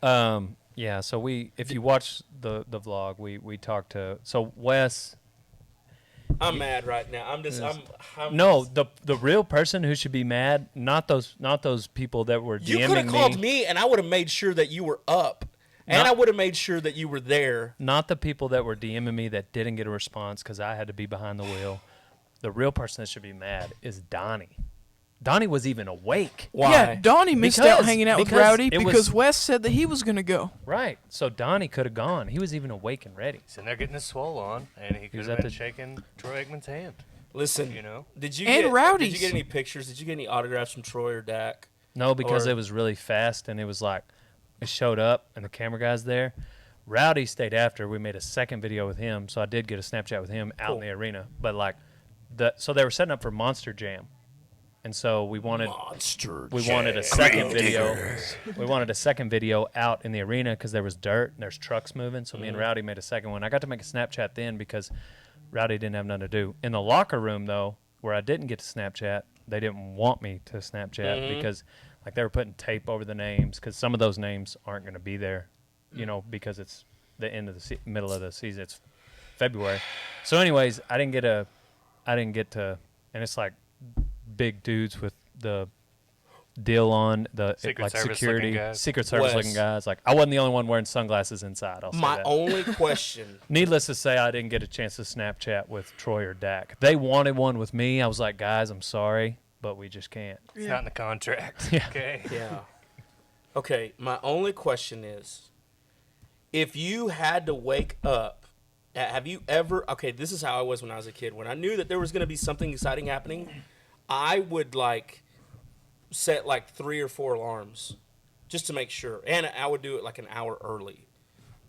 Speaker 1: yeah. So if you watch the vlog, we talked to. So Wes.
Speaker 4: I'm mad right now. I'm
Speaker 1: No, the real person who should be mad, not those people that were DMing me.
Speaker 4: You could have called me, and I would have made sure that you were up, and I would have made sure that you were there.
Speaker 1: Not the people that were DMing me that didn't get a response because I had to be behind the wheel. The real person that should be mad is Donnie. Donnie was even awake.
Speaker 4: Why?
Speaker 3: Yeah, Donnie missed out hanging out with
Speaker 1: because
Speaker 3: Rowdy
Speaker 1: it was-
Speaker 3: because Wes said that he was going to go.
Speaker 1: Right. So Donnie could have gone. He was even awake and ready.
Speaker 2: Sitting there getting his swole on, and he could
Speaker 1: was
Speaker 2: have
Speaker 1: at
Speaker 2: been
Speaker 1: the-
Speaker 2: shaking Troy Aikman's hand.
Speaker 4: Listen,
Speaker 2: You know?
Speaker 4: did you
Speaker 3: And
Speaker 4: get
Speaker 3: Rowdy's.
Speaker 4: Did you get any pictures? Did you get any autographs from Troy or Dak?
Speaker 1: No, because
Speaker 4: Or-
Speaker 1: it was really fast and it was like, it showed up and the camera guy's there. Rowdy stayed after. We made a second video with him, so I did get a Snapchat with him out in the arena. But like, so they were setting up for Monster Jam, and so we wanted a second video. We wanted a second video out in the arena because there was dirt and there's trucks moving. So me and Rowdy made a second one. I got to make a Snapchat then because Rowdy didn't have nothing to do. In the locker room though, where I didn't get to Snapchat, they didn't want me to Snapchat because like they were putting tape over the names because some of those names aren't going to be there, you know, because it's the end of the middle of the season. It's February. So anyways, I didn't get to, and it's like big dudes with the deal on the
Speaker 2: Secret
Speaker 1: like
Speaker 2: Service
Speaker 1: security,
Speaker 2: looking guys.
Speaker 1: Secret Service looking
Speaker 4: Wes.
Speaker 1: guys. Like I wasn't the only one wearing sunglasses inside. I'll say
Speaker 4: My
Speaker 1: that.
Speaker 4: only question.
Speaker 1: Needless to say, I didn't get a chance to Snapchat with Troy or Dak. They wanted one with me. I was like, guys, I'm sorry, but we just can't.
Speaker 2: It's not in the contract.
Speaker 1: Yeah.
Speaker 2: Okay.
Speaker 4: Yeah. Okay, my only question is, if you had to wake up, have you ever? Okay, this is how I was when I was a kid. When I knew that there was going to be something exciting happening, I would like set like 3 or 4 alarms just to make sure, and I would do it like an hour early.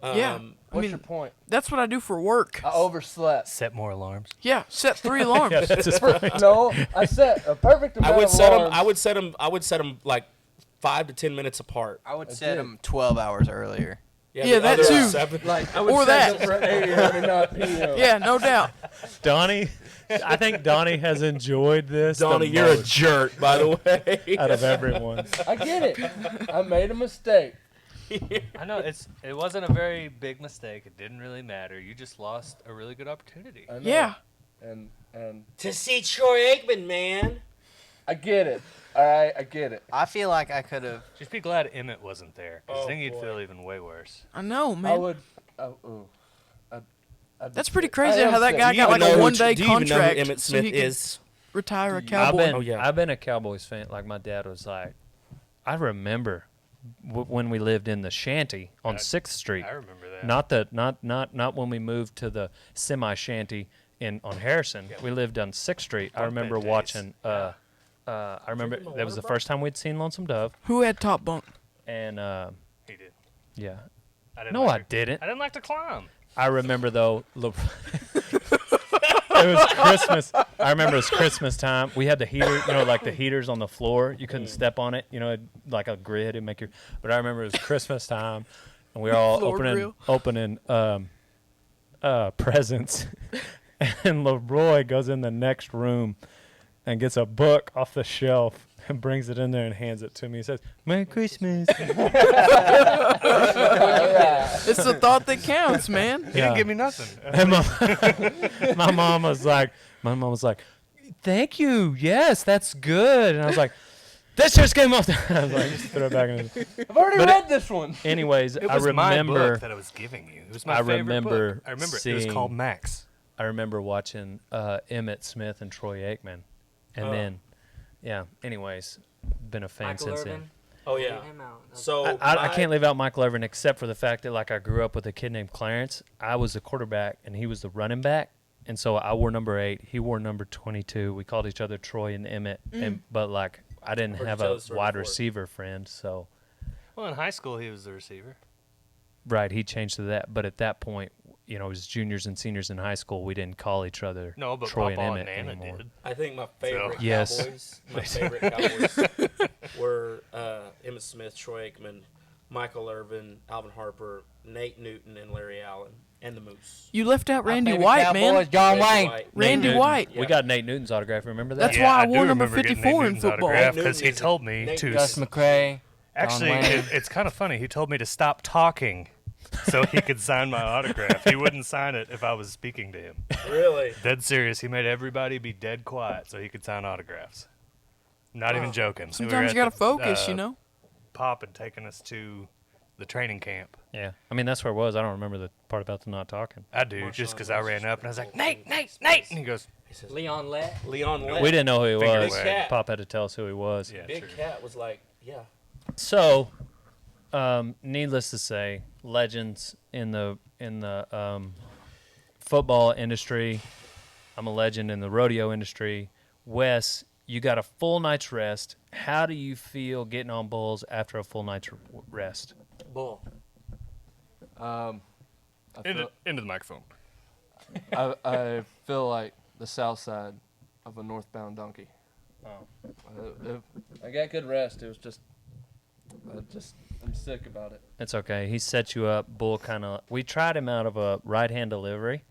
Speaker 3: Yeah. I
Speaker 7: What's
Speaker 3: mean,
Speaker 7: your point?
Speaker 3: that's what I do for work.
Speaker 7: I overslept.
Speaker 2: Set more alarms.
Speaker 3: Yeah, set 3 alarms.
Speaker 1: Yeah, that's his point.
Speaker 7: No, I set a perfect amount
Speaker 4: I would
Speaker 7: of
Speaker 4: set them.
Speaker 7: alarms.
Speaker 4: I would set them like 5 to 10 minutes apart.
Speaker 6: I would
Speaker 7: I
Speaker 6: set
Speaker 7: did.
Speaker 6: them 12 hours earlier.
Speaker 3: Yeah,
Speaker 4: the
Speaker 3: that
Speaker 4: other
Speaker 3: too.
Speaker 4: 7.
Speaker 7: Like I would
Speaker 3: Or
Speaker 7: set
Speaker 3: that.
Speaker 7: them for AM and not PM.
Speaker 3: Yeah, no doubt.
Speaker 1: Donnie, I think Donnie has enjoyed this.
Speaker 4: Donnie,
Speaker 1: the
Speaker 4: you're a
Speaker 1: most
Speaker 4: jerk, by the way.
Speaker 1: out of everyone.
Speaker 7: I get it. I made a mistake.
Speaker 2: I know it wasn't a very big mistake. It didn't really matter. You just lost a really good opportunity.
Speaker 7: I know.
Speaker 3: Yeah.
Speaker 7: And
Speaker 4: To see Troy Aikman, man.
Speaker 7: I get it. All right, I get it.
Speaker 6: I feel like I could have.
Speaker 2: Just be glad Emmett wasn't there. 'Cause
Speaker 4: Oh,
Speaker 2: then you'd
Speaker 4: boy.
Speaker 2: feel even way worse.
Speaker 3: I know,
Speaker 7: I
Speaker 3: man.
Speaker 7: would. I'd be
Speaker 3: That's pretty
Speaker 7: sick.
Speaker 3: crazy
Speaker 7: I am
Speaker 3: how that
Speaker 7: sick.
Speaker 3: guy
Speaker 4: Do you
Speaker 3: got
Speaker 4: even
Speaker 3: like
Speaker 4: know
Speaker 3: a
Speaker 4: who-
Speaker 3: 1-day
Speaker 4: do you even know who
Speaker 3: contract.
Speaker 4: Emmett
Speaker 3: so
Speaker 4: Smith
Speaker 3: he can
Speaker 4: is?
Speaker 3: retire a
Speaker 1: I've
Speaker 3: cowboy.
Speaker 1: been
Speaker 4: Oh, yeah.
Speaker 1: I've been a Cowboys fan. Like my dad was like, I remember when we lived in the shanty on 6th Street.
Speaker 2: I remember that.
Speaker 1: Not when we moved to the semi shanty on Harrison. We lived on 6th Street. I
Speaker 2: Bunk
Speaker 1: remember
Speaker 2: bed days.
Speaker 1: watching. I remember that was the first time we'd seen Lonesome Dove,
Speaker 3: Who had top bunk?
Speaker 1: and
Speaker 2: He did.
Speaker 1: yeah.
Speaker 2: I didn't
Speaker 1: No,
Speaker 2: like
Speaker 1: I didn't.
Speaker 2: I didn't like to climb.
Speaker 1: I remember though. It was Christmas. I remember it was Christmas time. We had the heater, you know, like the heaters on the floor. You couldn't step on it, you know, like a grid and make your. But I remember it was Christmas time, and we were all
Speaker 3: Floor
Speaker 1: opening presents, and Leroy goes in the next room, and gets a book off the shelf and brings it in there and hands it to me. He says, "Merry Christmas."
Speaker 3: It's the thought that counts, man.
Speaker 2: He didn't give me nothing.
Speaker 1: And my mom was like, "Thank you. Yes, that's good." And I was like, "This just came off." I was like, just throw it back in.
Speaker 7: I've already
Speaker 1: But
Speaker 7: read this one.
Speaker 1: Anyways,
Speaker 2: It
Speaker 1: I
Speaker 2: was my
Speaker 1: remember
Speaker 2: book that I was giving you. It was my
Speaker 1: I
Speaker 2: favorite
Speaker 1: remember
Speaker 2: book. I remember it. It
Speaker 1: seeing-
Speaker 2: was called Max.
Speaker 1: I remember watching Emmett Smith and Troy Aikman, and then, yeah. Anyways, been a fan
Speaker 5: Michael
Speaker 1: since
Speaker 5: Irvin.
Speaker 1: then.
Speaker 4: Oh yeah.
Speaker 5: Him out.
Speaker 4: So
Speaker 1: I can't leave out Michael Irvin except for the fact that like I grew up with a kid named Clarence. I was the quarterback and he was the running back, and so I wore number 8. He wore number 22. We called each other Troy and Emmett, but like I didn't
Speaker 4: Or
Speaker 1: have
Speaker 4: each
Speaker 1: a
Speaker 4: other's
Speaker 1: wide
Speaker 4: 34.
Speaker 1: receiver friend, so
Speaker 2: Well, in high school, he was the receiver.
Speaker 1: right he changed to that. But at that point, you know, it was juniors and seniors in high school. We didn't call each other
Speaker 2: No, but
Speaker 1: Troy
Speaker 2: Papa
Speaker 1: and Emmett
Speaker 2: and Nana
Speaker 1: anymore.
Speaker 2: did.
Speaker 4: I think my favorite
Speaker 1: Yes.
Speaker 4: Cowboys, were Emmett Smith, Troy Aikman, Michael Irvin, Alvin Harper, Nate Newton, and Larry Allen, and the Moose.
Speaker 3: You left out Randy
Speaker 5: favorite
Speaker 3: White,
Speaker 5: Cowboy
Speaker 3: man.
Speaker 5: is John
Speaker 4: Randy
Speaker 5: Wayne.
Speaker 4: White.
Speaker 3: Randy
Speaker 1: Newton.
Speaker 3: White.
Speaker 1: We got Nate Newton's autograph. Remember that?
Speaker 3: That's why I
Speaker 2: do
Speaker 3: wore number
Speaker 2: remember getting
Speaker 3: 54
Speaker 2: Nate
Speaker 3: in
Speaker 2: Newton's
Speaker 3: football.
Speaker 2: autograph
Speaker 4: Nate
Speaker 2: because he
Speaker 4: Newton
Speaker 2: told
Speaker 4: is-
Speaker 2: me
Speaker 4: Nate
Speaker 2: to.
Speaker 5: Gus McCray.
Speaker 2: Actually,
Speaker 5: John Wayne.
Speaker 2: it's kind of funny. He told me to stop talking so he could sign my autograph. He wouldn't sign it if I was speaking to him.
Speaker 4: Really?
Speaker 2: Dead serious. He made everybody be dead quiet so he could sign autographs. Not even joking. We were
Speaker 3: Sometimes
Speaker 2: at
Speaker 3: you gotta
Speaker 2: the,
Speaker 3: focus, you know.
Speaker 2: Pop had taken us to the training camp.
Speaker 1: Yeah. I mean, that's where it was. I don't remember the part about the not talking.
Speaker 2: I do, just because I ran up and I was like, Nate, Nate, Nate! And he goes,
Speaker 4: He says,
Speaker 5: Leon Lett.
Speaker 4: Leon Lett.
Speaker 1: We didn't know who he
Speaker 2: Finger
Speaker 1: was.
Speaker 2: wag.
Speaker 1: Pop had to tell us who he was.
Speaker 2: yeah,
Speaker 4: Big
Speaker 2: true.
Speaker 4: Cat was like, yeah.
Speaker 1: So, needless to say, legends in the football industry. I'm a legend in the rodeo industry. Wes, you got a full night's rest. How do you feel getting on bulls after a full night's rest?
Speaker 5: Bull.
Speaker 7: I feel,
Speaker 2: Into the microphone.
Speaker 7: I feel like the south side of a northbound donkey. I got good rest. It was just, I'm sick about it.
Speaker 1: It's okay. He set you up. Bull kind of. We tried him out of a right-hand delivery,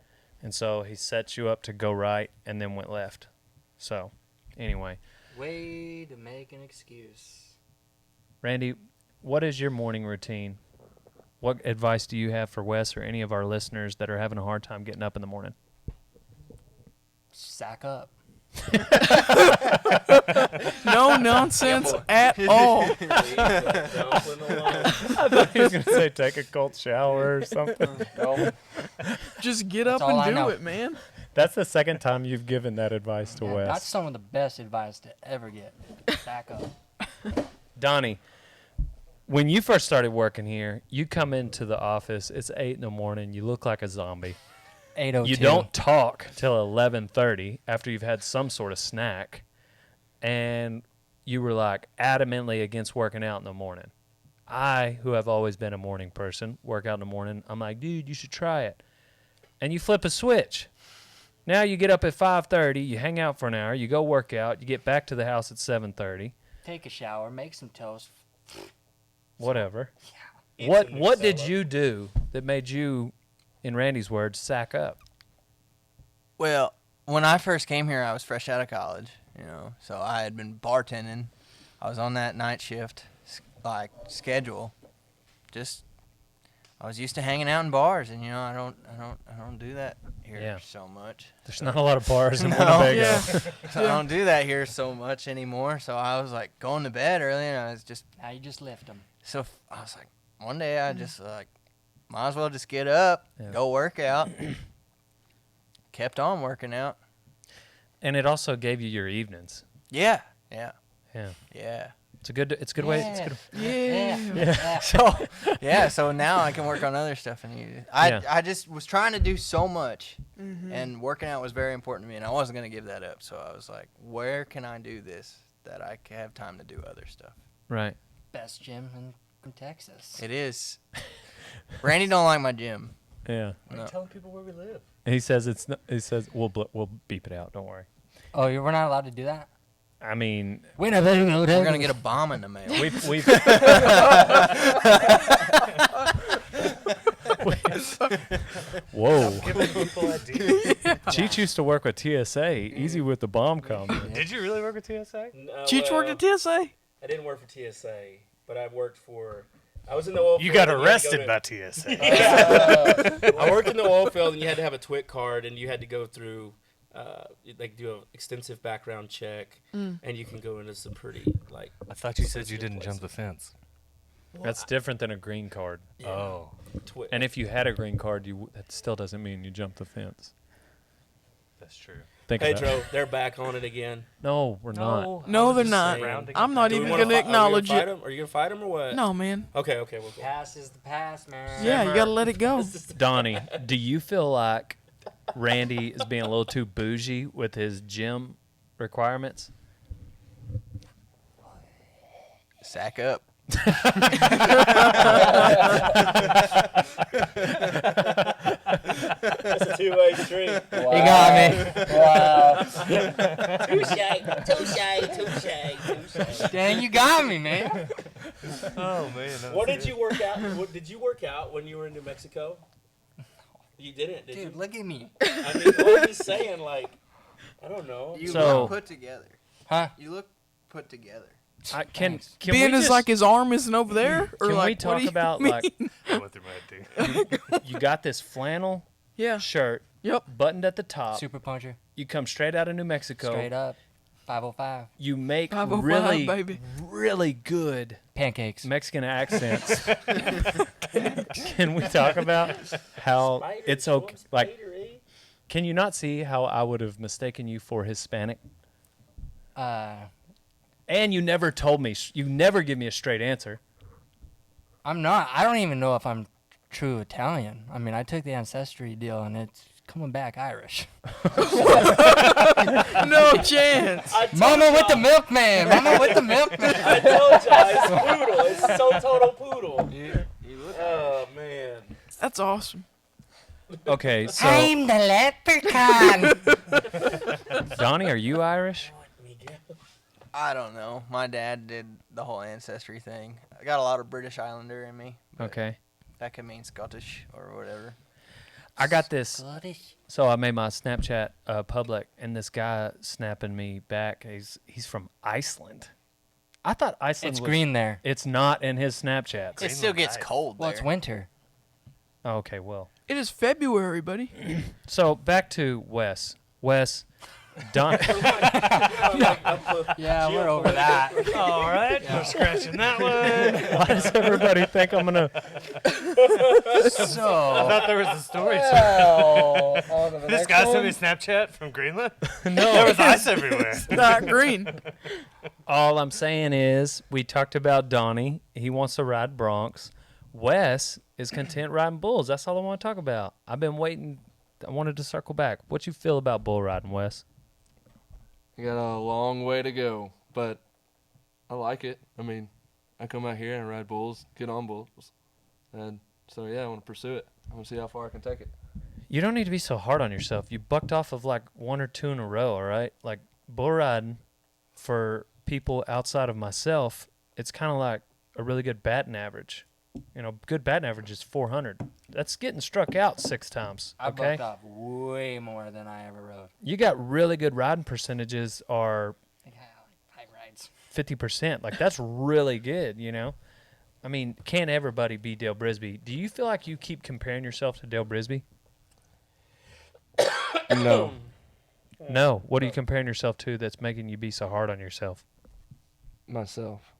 Speaker 1: and so he set you up to go right and then went left. So, anyway,
Speaker 5: Way to make an excuse.
Speaker 1: Randy, what is your morning routine? What advice do you have for Wes or any of our listeners that are having a hard time getting up in the morning?
Speaker 5: Sack up.
Speaker 3: No nonsense at all.
Speaker 4: Leave the dumpling alone.
Speaker 1: I thought he was going to say take a cold shower or something.
Speaker 3: Just get up
Speaker 5: That's all I
Speaker 3: and do
Speaker 5: know.
Speaker 3: it, man.
Speaker 1: That's the second time you've given that advice to
Speaker 5: Yeah,
Speaker 1: Wes.
Speaker 5: that's some of the best advice to ever get. Sack up.
Speaker 1: Donnie, when you first started working here, you come into the office, it's 8 in the morning, you look like a zombie.
Speaker 5: 8:02.
Speaker 1: You don't talk till 11:30 after you've had some sort of snack, and you were like adamantly against working out in the morning. I, who have always been a morning person, work out in the morning. I'm like, dude, you should try it. And you flip a switch. Now you get up at 5:30, you hang out for an hour, you go work out, you get back to the house at 7:30,
Speaker 5: Take a shower, make some toast.
Speaker 1: whatever.
Speaker 4: Eat
Speaker 1: What
Speaker 4: some
Speaker 1: what did
Speaker 4: Nutella.
Speaker 1: you do that made you, in Randy's words, sack up?
Speaker 6: Well, when I first came here, I was fresh out of college, you know, so I had been bartending. I was on that night shift, schedule. Just, I was used to hanging out in bars, and you know, I don't do that here
Speaker 1: Yeah.
Speaker 6: so much.
Speaker 1: There's not a lot of bars in
Speaker 6: No.
Speaker 1: Winnebago.
Speaker 3: Yeah.
Speaker 6: So I don't do that here so much anymore. So I was like going to bed early, and I was just
Speaker 5: Now you just lift them.
Speaker 6: so I was like, one day I just like, might as well just get up,
Speaker 1: Yeah.
Speaker 6: go work out. Kept on working out.
Speaker 1: And it also gave you your evenings.
Speaker 6: Yeah.
Speaker 1: Yeah.
Speaker 6: Yeah.
Speaker 1: It's a good way. It's good.
Speaker 3: Yeah.
Speaker 6: So yeah, so now I can work on other stuff and
Speaker 1: Yeah.
Speaker 6: I just was trying to do so much, and working out was very important to me, and I wasn't gonna give that up. So I was like, where can I do this that I can have time to do other stuff?
Speaker 1: Right.
Speaker 5: Best gym in Texas.
Speaker 6: It is. Randy don't like my gym.
Speaker 1: Yeah.
Speaker 6: No.
Speaker 2: Telling people where we live.
Speaker 1: He says it's. He says we'll beep it out. Don't worry.
Speaker 5: Oh, we're not allowed to do that?
Speaker 1: I mean,
Speaker 5: We're
Speaker 6: We're gonna get a bomb in the mail.
Speaker 1: we've. Whoa.
Speaker 2: Giving people ideas.
Speaker 1: Cheech used to work with TSA. Easy with the bomb comment.
Speaker 2: Did you really work at TSA?
Speaker 4: No,
Speaker 3: Cheech worked at TSA?
Speaker 4: I didn't work for TSA, but I worked for. I was in the oil
Speaker 2: You
Speaker 4: field
Speaker 2: got
Speaker 4: and had to go
Speaker 2: arrested
Speaker 4: to-
Speaker 2: by TSA.
Speaker 4: I worked in the oil field, and you had to have a TWIC card, and you had to go through, do an extensive background check, and you can go into some pretty
Speaker 2: I thought you said you didn't jump the fence.
Speaker 1: That's different than a green card.
Speaker 2: Oh.
Speaker 4: TWIC.
Speaker 1: And if you had a green card, that still doesn't mean you jumped the fence.
Speaker 2: That's true.
Speaker 1: Think about it.
Speaker 4: Pedro, they're back on it again.
Speaker 1: No, we're not.
Speaker 3: No, they're not.
Speaker 4: saying.
Speaker 3: I'm not
Speaker 4: Do we
Speaker 3: even
Speaker 4: wanna
Speaker 3: going to
Speaker 4: fi-
Speaker 3: acknowledge
Speaker 4: are you
Speaker 3: it.
Speaker 4: gonna fight 'em? Are you gonna fight him or what?
Speaker 3: No, man.
Speaker 4: Okay, we'll go.
Speaker 5: Past is the past, man.
Speaker 3: Yeah, you got to let it go.
Speaker 1: Donnie, do you feel like Randy is being a little too bougie with his gym requirements?
Speaker 6: Sack up.
Speaker 4: That's a two-way street.
Speaker 5: You got me. Wow.
Speaker 4: Touche.
Speaker 5: Dang, you got me, man.
Speaker 2: Oh man.
Speaker 4: What did you work out? What, did you work out when you were in New Mexico? You didn't, did
Speaker 5: Dude,
Speaker 4: you?
Speaker 5: look at me.
Speaker 4: I mean, well, I'm just saying, like, I don't know.
Speaker 6: You
Speaker 1: So-
Speaker 6: look put together.
Speaker 5: Huh?
Speaker 6: You look put together.
Speaker 1: Can
Speaker 3: Being
Speaker 1: we
Speaker 3: as
Speaker 1: just,
Speaker 3: like his arm isn't over there, or
Speaker 1: can
Speaker 3: like
Speaker 1: we
Speaker 3: what
Speaker 1: talk
Speaker 3: do you
Speaker 1: about
Speaker 3: mean?
Speaker 1: like
Speaker 2: I went through my head too.
Speaker 1: you got this flannel
Speaker 3: Yeah.
Speaker 1: shirt
Speaker 3: Yep.
Speaker 1: buttoned at the top.
Speaker 5: Super puncher.
Speaker 1: You come straight out of New Mexico.
Speaker 5: Straight up. 505.
Speaker 1: You make
Speaker 3: 505,
Speaker 1: really,
Speaker 3: baby.
Speaker 1: really good
Speaker 5: Pancakes.
Speaker 1: Mexican accents. Can we talk about how
Speaker 4: Spider,
Speaker 1: it's okay?
Speaker 4: Storm
Speaker 1: Like,
Speaker 4: Spider, eh?
Speaker 1: can you not see how I would have mistaken you for Hispanic? And you never told me. You never give me a straight answer.
Speaker 5: I'm not. I don't even know if I'm true Italian. I mean, I took the ancestry deal, and it's coming back Irish.
Speaker 3: No chance.
Speaker 4: I told
Speaker 5: Mama with the
Speaker 4: y'all-
Speaker 5: milkman. Mama with the milkman.
Speaker 4: I told y'all, it's poodle. It's so total poodle.
Speaker 6: You look
Speaker 4: Oh, man.
Speaker 3: That's awesome.
Speaker 1: Okay, so
Speaker 5: I'm the leprechaun.
Speaker 1: Donnie, are you Irish?
Speaker 6: I don't know. My dad did the whole ancestry thing. I got a lot of British Islander in me. but
Speaker 1: Okay.
Speaker 6: That could mean Scottish or whatever.
Speaker 1: I got this.
Speaker 5: Scottish.
Speaker 1: So I made my Snapchat public, and this guy snapping me back. He's from Iceland. I thought Iceland
Speaker 5: It's
Speaker 1: was
Speaker 5: green there.
Speaker 1: It's not in his Snapchats.
Speaker 6: It still gets cold
Speaker 5: Well,
Speaker 6: there.
Speaker 5: it's winter.
Speaker 1: Oh, okay, well.
Speaker 3: It is February, buddy.
Speaker 1: So back to Wes. Wes, Don.
Speaker 5: Yeah, we're over that.
Speaker 2: All right, we're scratching that one.
Speaker 1: Why does everybody think I'm gonna?
Speaker 2: I
Speaker 5: So,
Speaker 2: thought there was a story to
Speaker 6: Well, on to the
Speaker 2: it. This
Speaker 6: next
Speaker 2: guy
Speaker 6: one.
Speaker 2: sent me a Snapchat from Greenland. There
Speaker 1: No.
Speaker 2: was ice everywhere.
Speaker 3: Not green.
Speaker 1: All I'm saying is we talked about Donnie. He wants to ride Bronx. Wes is content riding bulls. That's all I want to talk about. I've been waiting. I wanted to circle back. What you feel about bull riding, Wes?
Speaker 7: I got a long way to go, but I like it. I mean, I come out here and ride bulls, get on bulls, and so yeah, I want to pursue it. I want to see how far I can take it.
Speaker 1: You don't need to be so hard on yourself. You bucked off of like one or two in a row, all right? Like bull riding for people outside of myself, it's kind of like a really good batting average. You know, good batting average is 400. That's getting struck out 6 times,
Speaker 5: I
Speaker 1: okay?
Speaker 5: bucked off way more than I ever rode.
Speaker 1: You got really good riding percentages are
Speaker 5: Like high rides.
Speaker 1: 50%. Like that's really good, you know? I mean, can't everybody be Dale Brisby? Do you feel like you keep comparing yourself to Dale Brisby?
Speaker 7: No,
Speaker 1: No. What are you comparing yourself to that's making you be so hard on yourself?
Speaker 7: myself.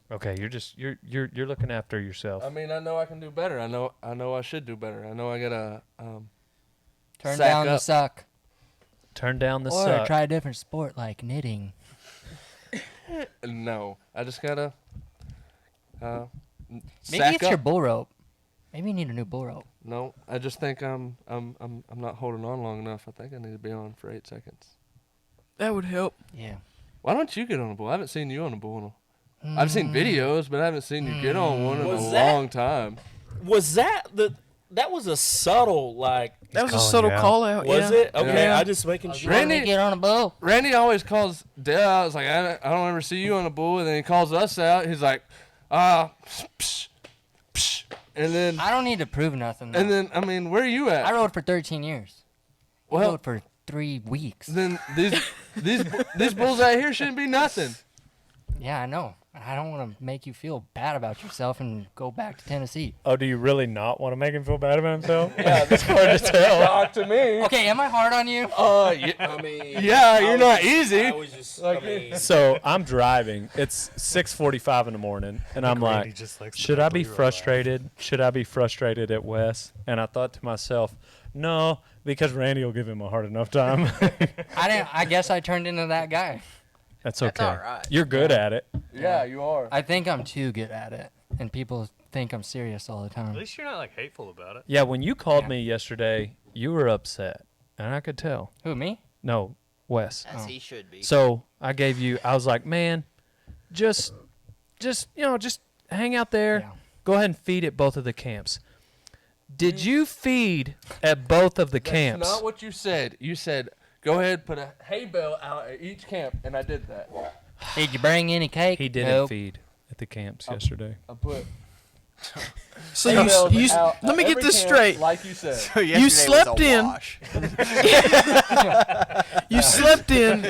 Speaker 1: Okay, you're looking after yourself.
Speaker 7: I mean, I know I can do better. I know I should do better. I know I gotta
Speaker 5: Turn
Speaker 7: sack
Speaker 5: down the
Speaker 7: up.
Speaker 5: suck.
Speaker 1: Turn down the
Speaker 5: Or
Speaker 1: suck.
Speaker 5: try a different sport like knitting.
Speaker 7: No, I just gotta
Speaker 5: Maybe
Speaker 7: sack
Speaker 5: it's
Speaker 7: up.
Speaker 5: your bull rope. Maybe you need a new bull rope.
Speaker 7: No, I just think I'm not holding on long enough. I think I need to be on for 8 seconds.
Speaker 3: That would help.
Speaker 5: Yeah.
Speaker 7: Why don't you get on a bull? I haven't seen you on a bull. I've seen videos, but I haven't seen you get on one in
Speaker 4: Was
Speaker 7: a
Speaker 4: that-
Speaker 7: long time.
Speaker 4: Was that that was a subtle, like,
Speaker 3: That was a
Speaker 1: calling
Speaker 3: subtle
Speaker 1: you out.
Speaker 3: call out.
Speaker 4: was
Speaker 3: yeah.
Speaker 4: it? Okay,
Speaker 7: Yeah.
Speaker 4: I just making sure.
Speaker 7: Randy-
Speaker 5: Get on a bull.
Speaker 7: Randy always calls Dale out. It's like, I don't ever see you on a bull. And then he calls us out. He's like, psh, psh. And then,
Speaker 5: I don't need to prove nothing. Though.
Speaker 7: and then, I mean, where are you
Speaker 5: I
Speaker 7: at?
Speaker 5: rode for 13 years. I
Speaker 7: Well,
Speaker 5: rode for 3 weeks.
Speaker 7: then these bulls out here shouldn't be nothing.
Speaker 5: Yeah, I know. I don't want to make you feel bad about yourself and go back to Tennessee.
Speaker 1: Oh, do you really not want to make him feel bad about himself?
Speaker 4: Yeah,
Speaker 1: It's hard to tell.
Speaker 7: Talk to me.
Speaker 5: Okay, am I hard on you?
Speaker 7: Yeah,
Speaker 4: I mean,
Speaker 7: Yeah, you're
Speaker 4: I was
Speaker 7: not
Speaker 4: just-
Speaker 7: easy.
Speaker 4: I was just, I mean,
Speaker 1: So I'm driving. It's 6:45 in the morning, and I'm
Speaker 2: Randy
Speaker 1: like,
Speaker 2: just likes to
Speaker 1: should I be
Speaker 2: Blue Roll
Speaker 1: frustrated? Should I be frustrated at Wes? And I thought to myself, no, because Randy will give him a hard enough time.
Speaker 5: I guess I turned into that guy.
Speaker 1: That's okay.
Speaker 6: That's all right.
Speaker 1: You're good at it.
Speaker 7: Yeah, you are.
Speaker 5: I think I'm too good at it, and people think I'm serious all the
Speaker 2: At
Speaker 5: time.
Speaker 2: least you're not like hateful about it.
Speaker 1: Yeah, when you called
Speaker 5: Yeah.
Speaker 1: me yesterday, you were upset, and I could tell.
Speaker 5: Who, me?
Speaker 1: No, Wes.
Speaker 6: As
Speaker 5: Oh.
Speaker 6: he should be.
Speaker 1: So I was like, man, just hang out there.
Speaker 5: Yeah.
Speaker 1: Go ahead and feed at both of the camps. Did you feed at both of the camps?
Speaker 7: That's not what you said. You said, go ahead, put a hay bale out at each camp, and I did that.
Speaker 5: Did you bring any cake?
Speaker 1: He didn't
Speaker 5: Nope.
Speaker 1: feed at the camps yesterday.
Speaker 7: I put
Speaker 3: So
Speaker 7: emails
Speaker 3: you
Speaker 7: out
Speaker 3: let me
Speaker 7: at
Speaker 3: get
Speaker 7: every
Speaker 3: this
Speaker 7: camp,
Speaker 3: straight.
Speaker 7: like you said.
Speaker 6: So yesterday was
Speaker 3: slept
Speaker 6: a
Speaker 3: in.
Speaker 6: wash.
Speaker 3: You slept in.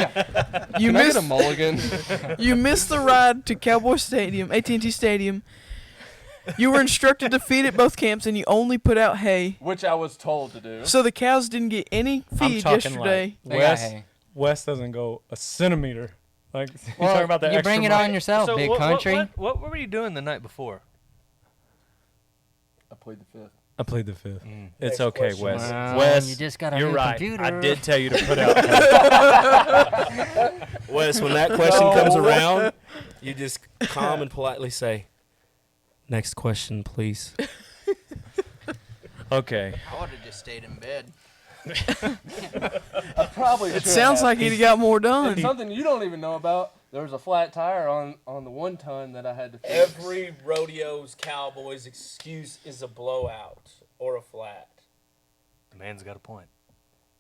Speaker 3: You
Speaker 7: Can I get
Speaker 3: missed.
Speaker 7: a mulligan?
Speaker 3: You missed the ride to Cowboy Stadium, AT&T Stadium. You were instructed to feed at both camps, and you only put out hay.
Speaker 7: Which I was told to do.
Speaker 3: So the cows didn't get any feed
Speaker 1: talking
Speaker 3: yesterday.
Speaker 5: They got
Speaker 8: Wes,
Speaker 5: hay.
Speaker 8: Wes doesn't go a centimeter. Like you're
Speaker 5: Well,
Speaker 8: talking about the
Speaker 5: you
Speaker 8: extra
Speaker 5: bring it
Speaker 8: mile.
Speaker 5: on yourself,
Speaker 2: So
Speaker 5: big
Speaker 2: what,
Speaker 5: country.
Speaker 2: What were you doing the night before?
Speaker 7: I played the fifth.
Speaker 8: I played the fifth.
Speaker 1: It's
Speaker 4: Next
Speaker 1: okay,
Speaker 4: question.
Speaker 1: Wes.
Speaker 5: Well,
Speaker 1: Wes,
Speaker 5: you just got a
Speaker 1: you're
Speaker 5: new
Speaker 1: right.
Speaker 5: computer.
Speaker 1: I did tell you to put out.
Speaker 4: Wes, when that question comes around, you just calm and politely say, "Next question, please."
Speaker 1: Okay.
Speaker 6: I would have just stayed in bed.
Speaker 7: I probably
Speaker 3: It
Speaker 7: should
Speaker 3: sounds
Speaker 7: have.
Speaker 3: like he'd got more
Speaker 7: And
Speaker 3: done.
Speaker 7: something you don't even know about. There was a flat tire on the 1 ton that I had to fix.
Speaker 4: Every rodeo's cowboy's excuse is a blowout or a flat.
Speaker 2: The man's got a point.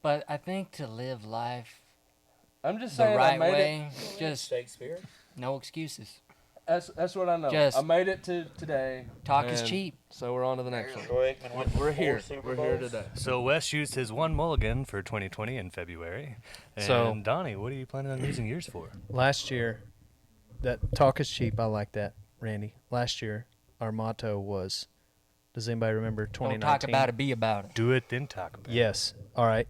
Speaker 5: But I think to live life
Speaker 7: I'm just
Speaker 5: the
Speaker 7: saying I
Speaker 5: right
Speaker 7: made
Speaker 5: way, just
Speaker 4: Shakespeare.
Speaker 5: no excuses.
Speaker 7: it. That's what I know.
Speaker 5: Just-
Speaker 7: I made it to today.
Speaker 5: Talk is
Speaker 7: and
Speaker 5: cheap.
Speaker 7: So we're on to the next one.
Speaker 4: Troy Aikman went
Speaker 7: We're
Speaker 4: for
Speaker 7: here.
Speaker 4: 4 Super
Speaker 7: We're here
Speaker 4: Bowls.
Speaker 7: today.
Speaker 2: So Wes used his one mulligan for 2020 in February. And
Speaker 1: So-
Speaker 2: Donnie, what are you planning on using yours for?
Speaker 1: Last year, that talk is cheap. I like that, Randy. Last year, our motto was, does anybody remember 2019?
Speaker 5: Don't talk about it, be about it.
Speaker 2: Do it, then talk about it.
Speaker 1: Yes. All right.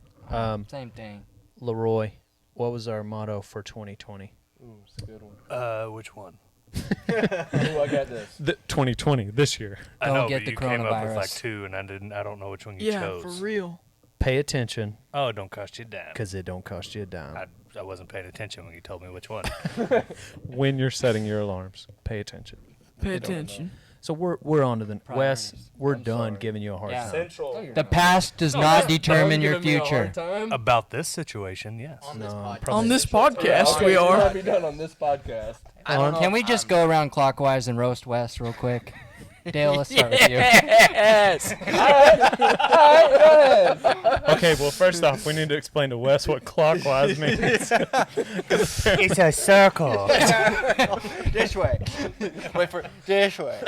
Speaker 5: Same thing.
Speaker 1: Leroy, what was our motto for 2020?
Speaker 7: Ooh, it's a good one.
Speaker 2: Which one?
Speaker 7: Ooh, I got this.
Speaker 8: 2020 this year.
Speaker 2: I
Speaker 5: Don't
Speaker 2: know,
Speaker 5: get
Speaker 2: but
Speaker 5: the
Speaker 2: you came up with like
Speaker 5: coronavirus.
Speaker 2: 2, and I don't know which one you
Speaker 3: Yeah,
Speaker 2: chose.
Speaker 3: for real.
Speaker 1: Pay attention,
Speaker 2: Oh, it don't cost you a dime.
Speaker 1: because it don't cost you a dime.
Speaker 2: I wasn't paying attention when you told me which one.
Speaker 8: When you're setting your alarms, pay attention.
Speaker 3: Pay attention.
Speaker 1: So we're on to the Wes.
Speaker 5: Priorities.
Speaker 1: We're
Speaker 7: I'm
Speaker 1: done
Speaker 7: sorry.
Speaker 1: giving you a hard
Speaker 5: Yeah.
Speaker 1: time.
Speaker 4: Central.
Speaker 5: The past does not determine your
Speaker 7: Giving me a hard
Speaker 5: future.
Speaker 7: time?
Speaker 2: About this situation, yes.
Speaker 6: On this
Speaker 1: No,
Speaker 6: podcast.
Speaker 1: probably-
Speaker 3: On this
Speaker 7: Yeah,
Speaker 3: podcast,
Speaker 7: okay,
Speaker 3: we
Speaker 7: you
Speaker 3: are.
Speaker 7: might be done on this podcast.
Speaker 6: I don't know.
Speaker 5: Can we just go around clockwise and roast West real quick? Dale, let's start with you.
Speaker 1: Yes.
Speaker 8: Okay, well, first off, we need to explain to Wes what clockwise means.
Speaker 2: It's a circle.
Speaker 6: This way. Wait for this way.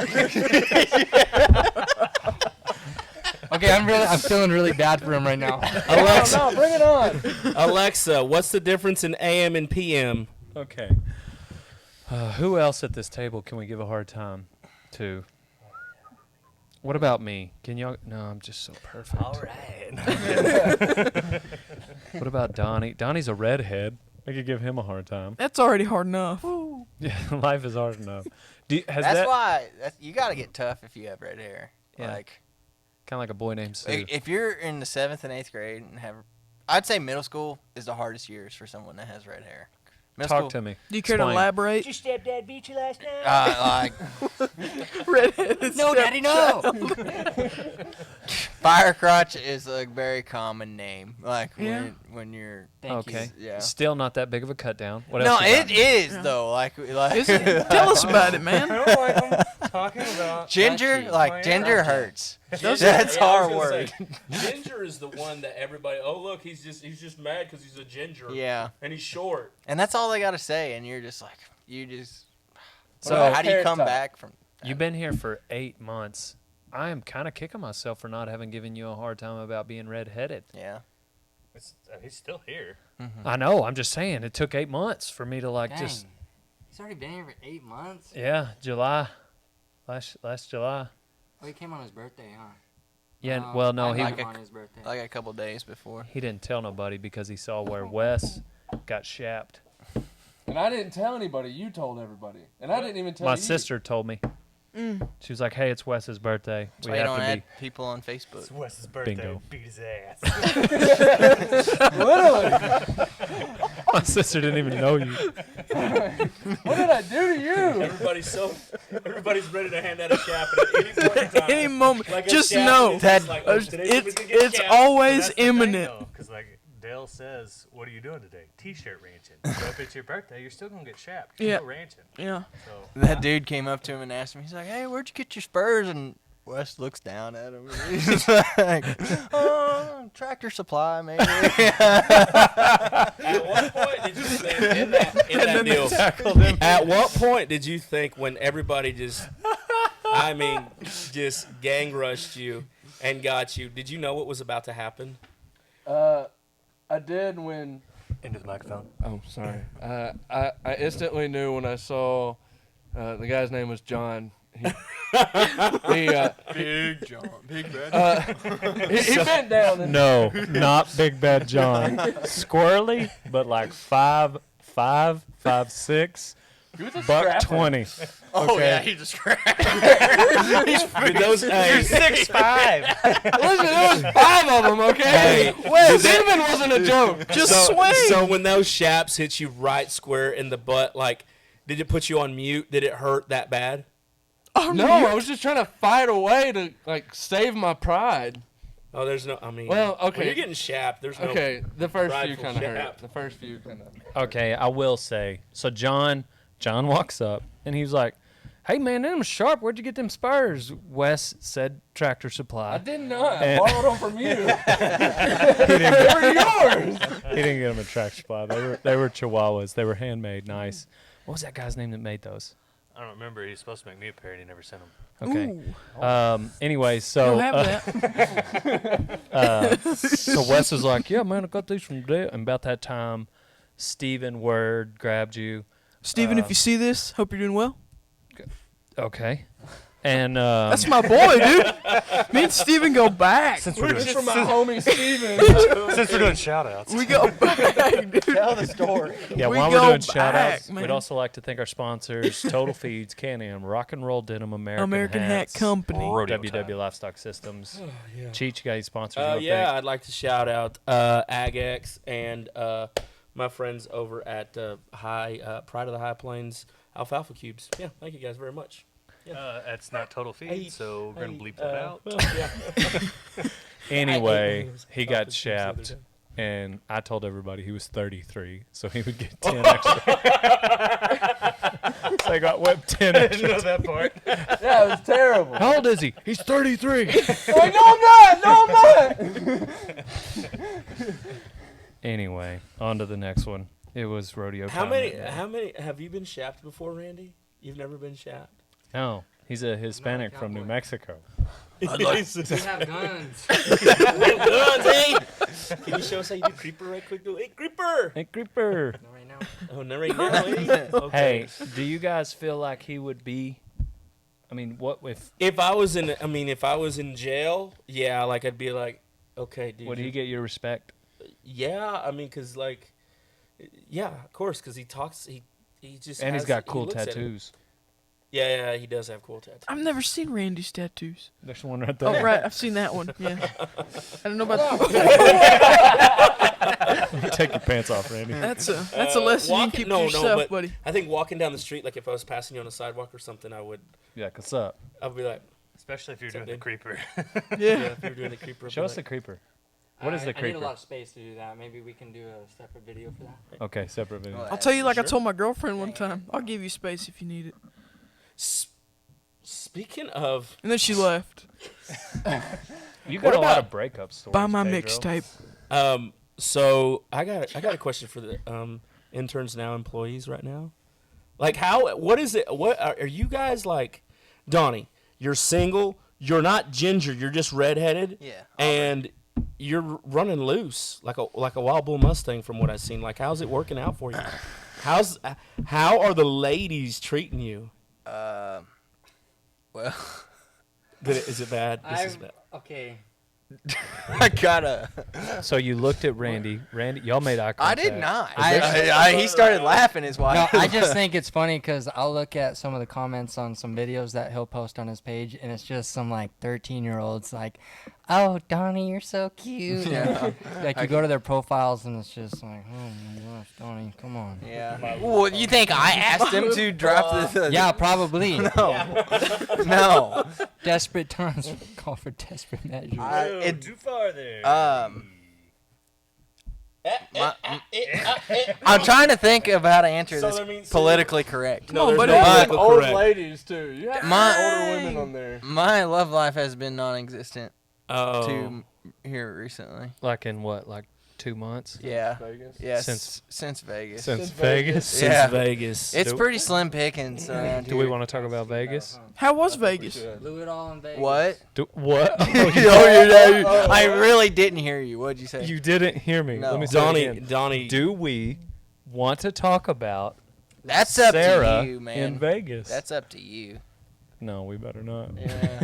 Speaker 5: Okay, I'm feeling really bad for him right now.
Speaker 1: Alexa,
Speaker 7: No, bring it on.
Speaker 4: Alexa, what's the difference in AM and PM?
Speaker 8: Okay.
Speaker 1: who else at this table can we give a hard time to? What about me? Can y'all? No, I'm just so perfect.
Speaker 2: All right.
Speaker 1: What about Donnie? Donnie's a redhead.
Speaker 8: I could give him a hard time.
Speaker 3: That's already hard enough.
Speaker 8: Yeah, life is hard enough. Has
Speaker 6: That's
Speaker 8: that?
Speaker 6: why you got to get tough if you have red hair.
Speaker 1: Yeah.
Speaker 6: Like
Speaker 1: Kind of like a boy named Sue.
Speaker 6: if you're in the 7th and 8th grade and I'd say middle school is the hardest years for someone that has red hair. Middle
Speaker 1: Talk
Speaker 6: school,
Speaker 1: to me.
Speaker 3: Do you care to
Speaker 1: Explain.
Speaker 3: elaborate?
Speaker 9: Your stepdad beat you last night?
Speaker 6: like
Speaker 3: Redheaded
Speaker 5: No,
Speaker 3: step-
Speaker 5: Daddy, no.
Speaker 6: fire crotch is a very common name. Like
Speaker 3: Yeah.
Speaker 6: when you're
Speaker 5: Thank
Speaker 1: Okay.
Speaker 6: yeah.
Speaker 1: Still not that big of a cut down. What
Speaker 6: No,
Speaker 1: else? you got?
Speaker 6: it is though. Like
Speaker 3: Is it? Tell us about it, man.
Speaker 2: I don't like him talking about
Speaker 6: ginger,
Speaker 2: my
Speaker 6: like ginger
Speaker 2: hair.
Speaker 6: hurts.
Speaker 4: Ginger-
Speaker 6: That's
Speaker 4: yeah, I was
Speaker 6: our
Speaker 4: gonna
Speaker 6: word.
Speaker 4: say, ginger is the one that everybody. Oh look, he's just mad because he's a ginger.
Speaker 6: Yeah,
Speaker 4: And he's short.
Speaker 6: and that's all they gotta say, and you're just like, you just.
Speaker 1: So
Speaker 6: how do you
Speaker 7: hair
Speaker 6: come
Speaker 7: type?
Speaker 6: back from?
Speaker 1: You've been here for 8 months. I am kind of kicking myself for not having given you a hard time about being redheaded.
Speaker 6: Yeah.
Speaker 2: He's still here.
Speaker 1: I know. I'm just saying. It took 8 months for me to like
Speaker 5: Dang.
Speaker 1: just.
Speaker 5: He's already been here for 8 months.
Speaker 1: Yeah, July. Last July.
Speaker 5: Oh, he came on his birthday, huh?
Speaker 1: Yeah. Well, no,
Speaker 5: I
Speaker 1: he
Speaker 5: met
Speaker 6: like
Speaker 5: him
Speaker 6: a-
Speaker 5: on his birthday.
Speaker 6: Like a couple days before.
Speaker 1: he didn't tell nobody because he saw where Wes got shapped.
Speaker 7: And I didn't tell anybody. You told everybody. And I didn't even tell
Speaker 1: My
Speaker 7: you.
Speaker 1: sister told me. She was like, "Hey, it's Wes's birthday.
Speaker 6: That's
Speaker 1: We
Speaker 6: why you
Speaker 1: have
Speaker 6: don't
Speaker 1: to
Speaker 6: add
Speaker 1: be."
Speaker 6: people on Facebook.
Speaker 2: Wes's birthday.
Speaker 1: Bingo.
Speaker 2: Beat his ass.
Speaker 1: My sister didn't even know you.
Speaker 7: What did I do to you?
Speaker 4: Everybody's ready to hand out a shaft at any point in time.
Speaker 3: Any moment.
Speaker 4: Like a
Speaker 3: Just
Speaker 4: shaft
Speaker 3: know
Speaker 4: is
Speaker 3: that
Speaker 4: like, oh, today's somebody's gonna get
Speaker 3: it's
Speaker 4: shaft.
Speaker 3: always imminent.
Speaker 2: Because like Dale says, "What are you doing today?" T-shirt ranching. So if it's your birthday, you're still gonna get shapped. You're
Speaker 3: Yeah.
Speaker 2: still ranching.
Speaker 3: Yeah.
Speaker 2: So
Speaker 6: That dude came up to him and asked him. He's like, "Hey, where'd you get your spurs?" And Wes looks down at him. He's just like, oh, Tractor Supply, maybe.
Speaker 4: At what point did you think in that deal? At what point did you think when everybody just gang rushed you and got you? Did you know what was about to happen?
Speaker 7: I did when.
Speaker 2: Into the microphone.
Speaker 7: Oh, sorry. I instantly knew when I saw the guy's name was John. Big John, Big Bad. He bent down. And
Speaker 8: No, not Big Bad John. Squirrely, but like 5'5", 5'6", $120.
Speaker 6: Oh, yeah, he's a scrap.
Speaker 4: He's
Speaker 6: 6'5".
Speaker 7: listen, there was 5 of them. Okay, Steven wasn't a joke.
Speaker 3: Just swing.
Speaker 4: So when those shaps hit you right square in the butt, like, did it put you on mute? Did it hurt that bad?
Speaker 7: No, I was just trying to fight away to like save my pride.
Speaker 4: Oh, there's no. I mean,
Speaker 7: Well, okay.
Speaker 4: when you're getting shapped, there's no.
Speaker 7: Okay, the first few
Speaker 4: prideful
Speaker 7: kind of hurt.
Speaker 4: shap.
Speaker 7: The first few kind of.
Speaker 8: Okay, I will say. So John walks up and he's like, "Hey man, them sharp. Where'd you get them spurs?" Wes said, "Tractor Supply."
Speaker 7: I did not. I
Speaker 8: And-
Speaker 7: borrowed them from you.
Speaker 8: He didn't
Speaker 7: They were yours.
Speaker 8: He didn't get them at Tractor Supply. They were Chihuahuas. They were handmade. Nice. What was that guy's name that made those?
Speaker 2: I don't remember. He's supposed to make me a pair, and he never sent them.
Speaker 8: Okay.
Speaker 3: Ooh.
Speaker 8: Anyway, so
Speaker 3: You'll have that.
Speaker 8: so Wes was like, "Yeah, man, I got these from Dale." And about that time, Steven Word grabbed you.
Speaker 3: Steven, if you see this, hope you're doing well.
Speaker 8: Okay. And
Speaker 3: That's my boy, dude. Me and Steven go back.
Speaker 2: We're
Speaker 7: Just from my homie Steven.
Speaker 2: Since we're doing shout-outs.
Speaker 3: We go back, dude.
Speaker 6: Tell the story.
Speaker 8: yeah,
Speaker 3: we
Speaker 8: while
Speaker 3: go
Speaker 8: we're doing
Speaker 3: back,
Speaker 8: shout-outs,
Speaker 3: man.
Speaker 8: we'd also like to thank our sponsors, Total Feeds, Can-Am, Rock and Roll Denim,
Speaker 3: American Hat
Speaker 8: Hats,
Speaker 3: Company.
Speaker 2: Rodeo
Speaker 8: WW
Speaker 2: Time.
Speaker 8: Livestock Systems.
Speaker 4: Oh, yeah.
Speaker 8: Cheech, you got any sponsors? you wanna
Speaker 4: Yeah,
Speaker 8: thank?
Speaker 4: I'd like to shout out AgX and my friends over at Pride of the High Plains Alfalfa Cubes. Yeah, thank you guys very much.
Speaker 2: That's not total feed,
Speaker 4: Hey,
Speaker 2: so we're going to
Speaker 4: hey,
Speaker 2: bleep that out.
Speaker 4: Well, yeah.
Speaker 8: Anyway,
Speaker 4: I
Speaker 8: he
Speaker 4: got
Speaker 8: got
Speaker 4: this the other
Speaker 8: shapped,
Speaker 4: day.
Speaker 8: and I told everybody he was 33, so he would get 10 extra. So I got whipped 10 extra.
Speaker 2: that part.
Speaker 7: Yeah, it was terrible.
Speaker 8: How old is he? He's 33.
Speaker 7: Like, no, I'm not. No, I'm not.
Speaker 8: Anyway, on to the next one. It was rodeo
Speaker 4: How
Speaker 8: time
Speaker 4: many?
Speaker 8: that day.
Speaker 4: How many have you been shapped before, Randy? You've never been shapped.
Speaker 8: No, he's a Hispanic from New
Speaker 5: cowboy.
Speaker 8: Mexico.
Speaker 5: We have guns.
Speaker 4: Guns, hey! Can you show us how you do creeper right quick? Hey, creeper!
Speaker 8: Hey, Creeper.
Speaker 5: Not right now.
Speaker 4: Oh, no, right now, eh? Okay.
Speaker 8: Hey, do you guys feel like he would be? I mean, what if?
Speaker 4: If I was in jail, yeah, like I'd be like, okay, dude.
Speaker 8: Would he get your respect?
Speaker 4: Yeah, I mean, cause like, yeah, of course, cause he talks, he just.
Speaker 8: And he's got cool
Speaker 4: looks at it.
Speaker 8: tattoos.
Speaker 4: Yeah, he does have cool tattoos.
Speaker 3: I've never seen Randy's tattoos.
Speaker 8: There's one right there.
Speaker 3: Oh, right. I've seen that one. Yeah. I don't know about
Speaker 8: Take your pants off, Randy.
Speaker 3: That's a lesson you can keep to yourself,
Speaker 4: but
Speaker 3: buddy.
Speaker 4: I think walking down the street, like if I was passing you on a sidewalk or something, I would
Speaker 8: Yeah, what's up?
Speaker 4: be like,
Speaker 2: Especially if you're doing the
Speaker 4: Something.
Speaker 2: creeper.
Speaker 3: Yeah.
Speaker 4: if you're doing the creeper. I'd
Speaker 8: Show
Speaker 4: be
Speaker 8: us the
Speaker 4: like,
Speaker 8: creeper. What is the
Speaker 5: I need
Speaker 8: creeper?
Speaker 5: a lot of space to do that. Maybe we can do a separate video for that.
Speaker 8: Okay, separate video.
Speaker 3: I'll tell you like I
Speaker 4: Sure.
Speaker 3: told my girlfriend one time. I'll give you space if you need it.
Speaker 4: Speaking of,
Speaker 3: And then she left.
Speaker 8: You
Speaker 4: What
Speaker 8: got a lot
Speaker 4: about-
Speaker 8: of breakup stories.
Speaker 3: Buy my
Speaker 8: Pedro.
Speaker 3: mixtape.
Speaker 4: so I got a question for the interns now, employees right now. Like, what is it? What are you guys like? Donnie, you're single. You're not ginger. You're just redheaded.
Speaker 6: Yeah.
Speaker 4: And you're running loose like a wild bull Mustang from what I've seen. Like, how's it working out for you? How are the ladies treating you?
Speaker 6: Well,
Speaker 4: Is it bad? This is bad.
Speaker 5: Okay.
Speaker 6: I gotta.
Speaker 8: So you looked at Randy. Randy, y'all made eye
Speaker 6: I
Speaker 8: contact.
Speaker 6: did not.
Speaker 5: I-
Speaker 6: He started laughing. His
Speaker 5: No,
Speaker 6: wife.
Speaker 5: I just think it's funny because I'll look at some of the comments on some videos that he'll post on his page, and it's just some like 13-year-olds like, "Oh, Donnie, you're so cute."
Speaker 6: Yeah.
Speaker 5: Like you go to their profiles, and it's just like, "Oh my gosh, Donnie, come on."
Speaker 6: Yeah. Well, you think I asked him to drop the?
Speaker 5: Yeah, probably.
Speaker 6: No.
Speaker 5: Desperate times call for desperate measures.
Speaker 2: Too far there.
Speaker 6: I'm trying to think of how to answer
Speaker 4: So
Speaker 6: this
Speaker 4: that means-
Speaker 6: politically correct.
Speaker 4: No, there's
Speaker 3: but
Speaker 4: no
Speaker 3: it-
Speaker 4: political
Speaker 7: Old
Speaker 4: correct.
Speaker 7: ladies too. You have older women on there.
Speaker 6: My love life has been non-existent
Speaker 4: Oh.
Speaker 6: to here recently.
Speaker 8: Like in what, like 2 months?
Speaker 6: Yeah.
Speaker 7: Vegas.
Speaker 6: Yes.
Speaker 8: Since-
Speaker 6: Since Vegas.
Speaker 8: Since Vegas?
Speaker 4: Since
Speaker 6: Yeah.
Speaker 4: Vegas.
Speaker 6: It's
Speaker 8: Do-
Speaker 6: pretty slim pickings around
Speaker 8: Do we
Speaker 6: here.
Speaker 8: want to talk about Vegas?
Speaker 3: How was Vegas?
Speaker 5: Blew it all in Vegas.
Speaker 6: What?
Speaker 8: What?
Speaker 6: I really didn't hear you. What'd you say?
Speaker 8: You didn't hear me.
Speaker 6: No.
Speaker 8: Let me say it
Speaker 4: Donnie,
Speaker 8: again.
Speaker 4: Donnie.
Speaker 8: Do we want to talk about
Speaker 6: That's up
Speaker 8: Sarah
Speaker 6: to you, man.
Speaker 8: in Vegas?
Speaker 6: That's up to you.
Speaker 8: No, we better not.
Speaker 6: Yeah.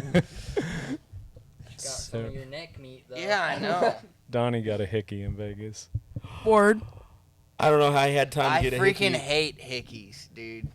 Speaker 5: Got some of your neck meat though.
Speaker 6: Yeah, I know.
Speaker 8: Donnie got a hickey in Vegas.
Speaker 3: Word.
Speaker 4: I don't know how he had time
Speaker 6: I
Speaker 4: to get a
Speaker 6: freaking
Speaker 4: hickey.
Speaker 6: hate hickeys, dude.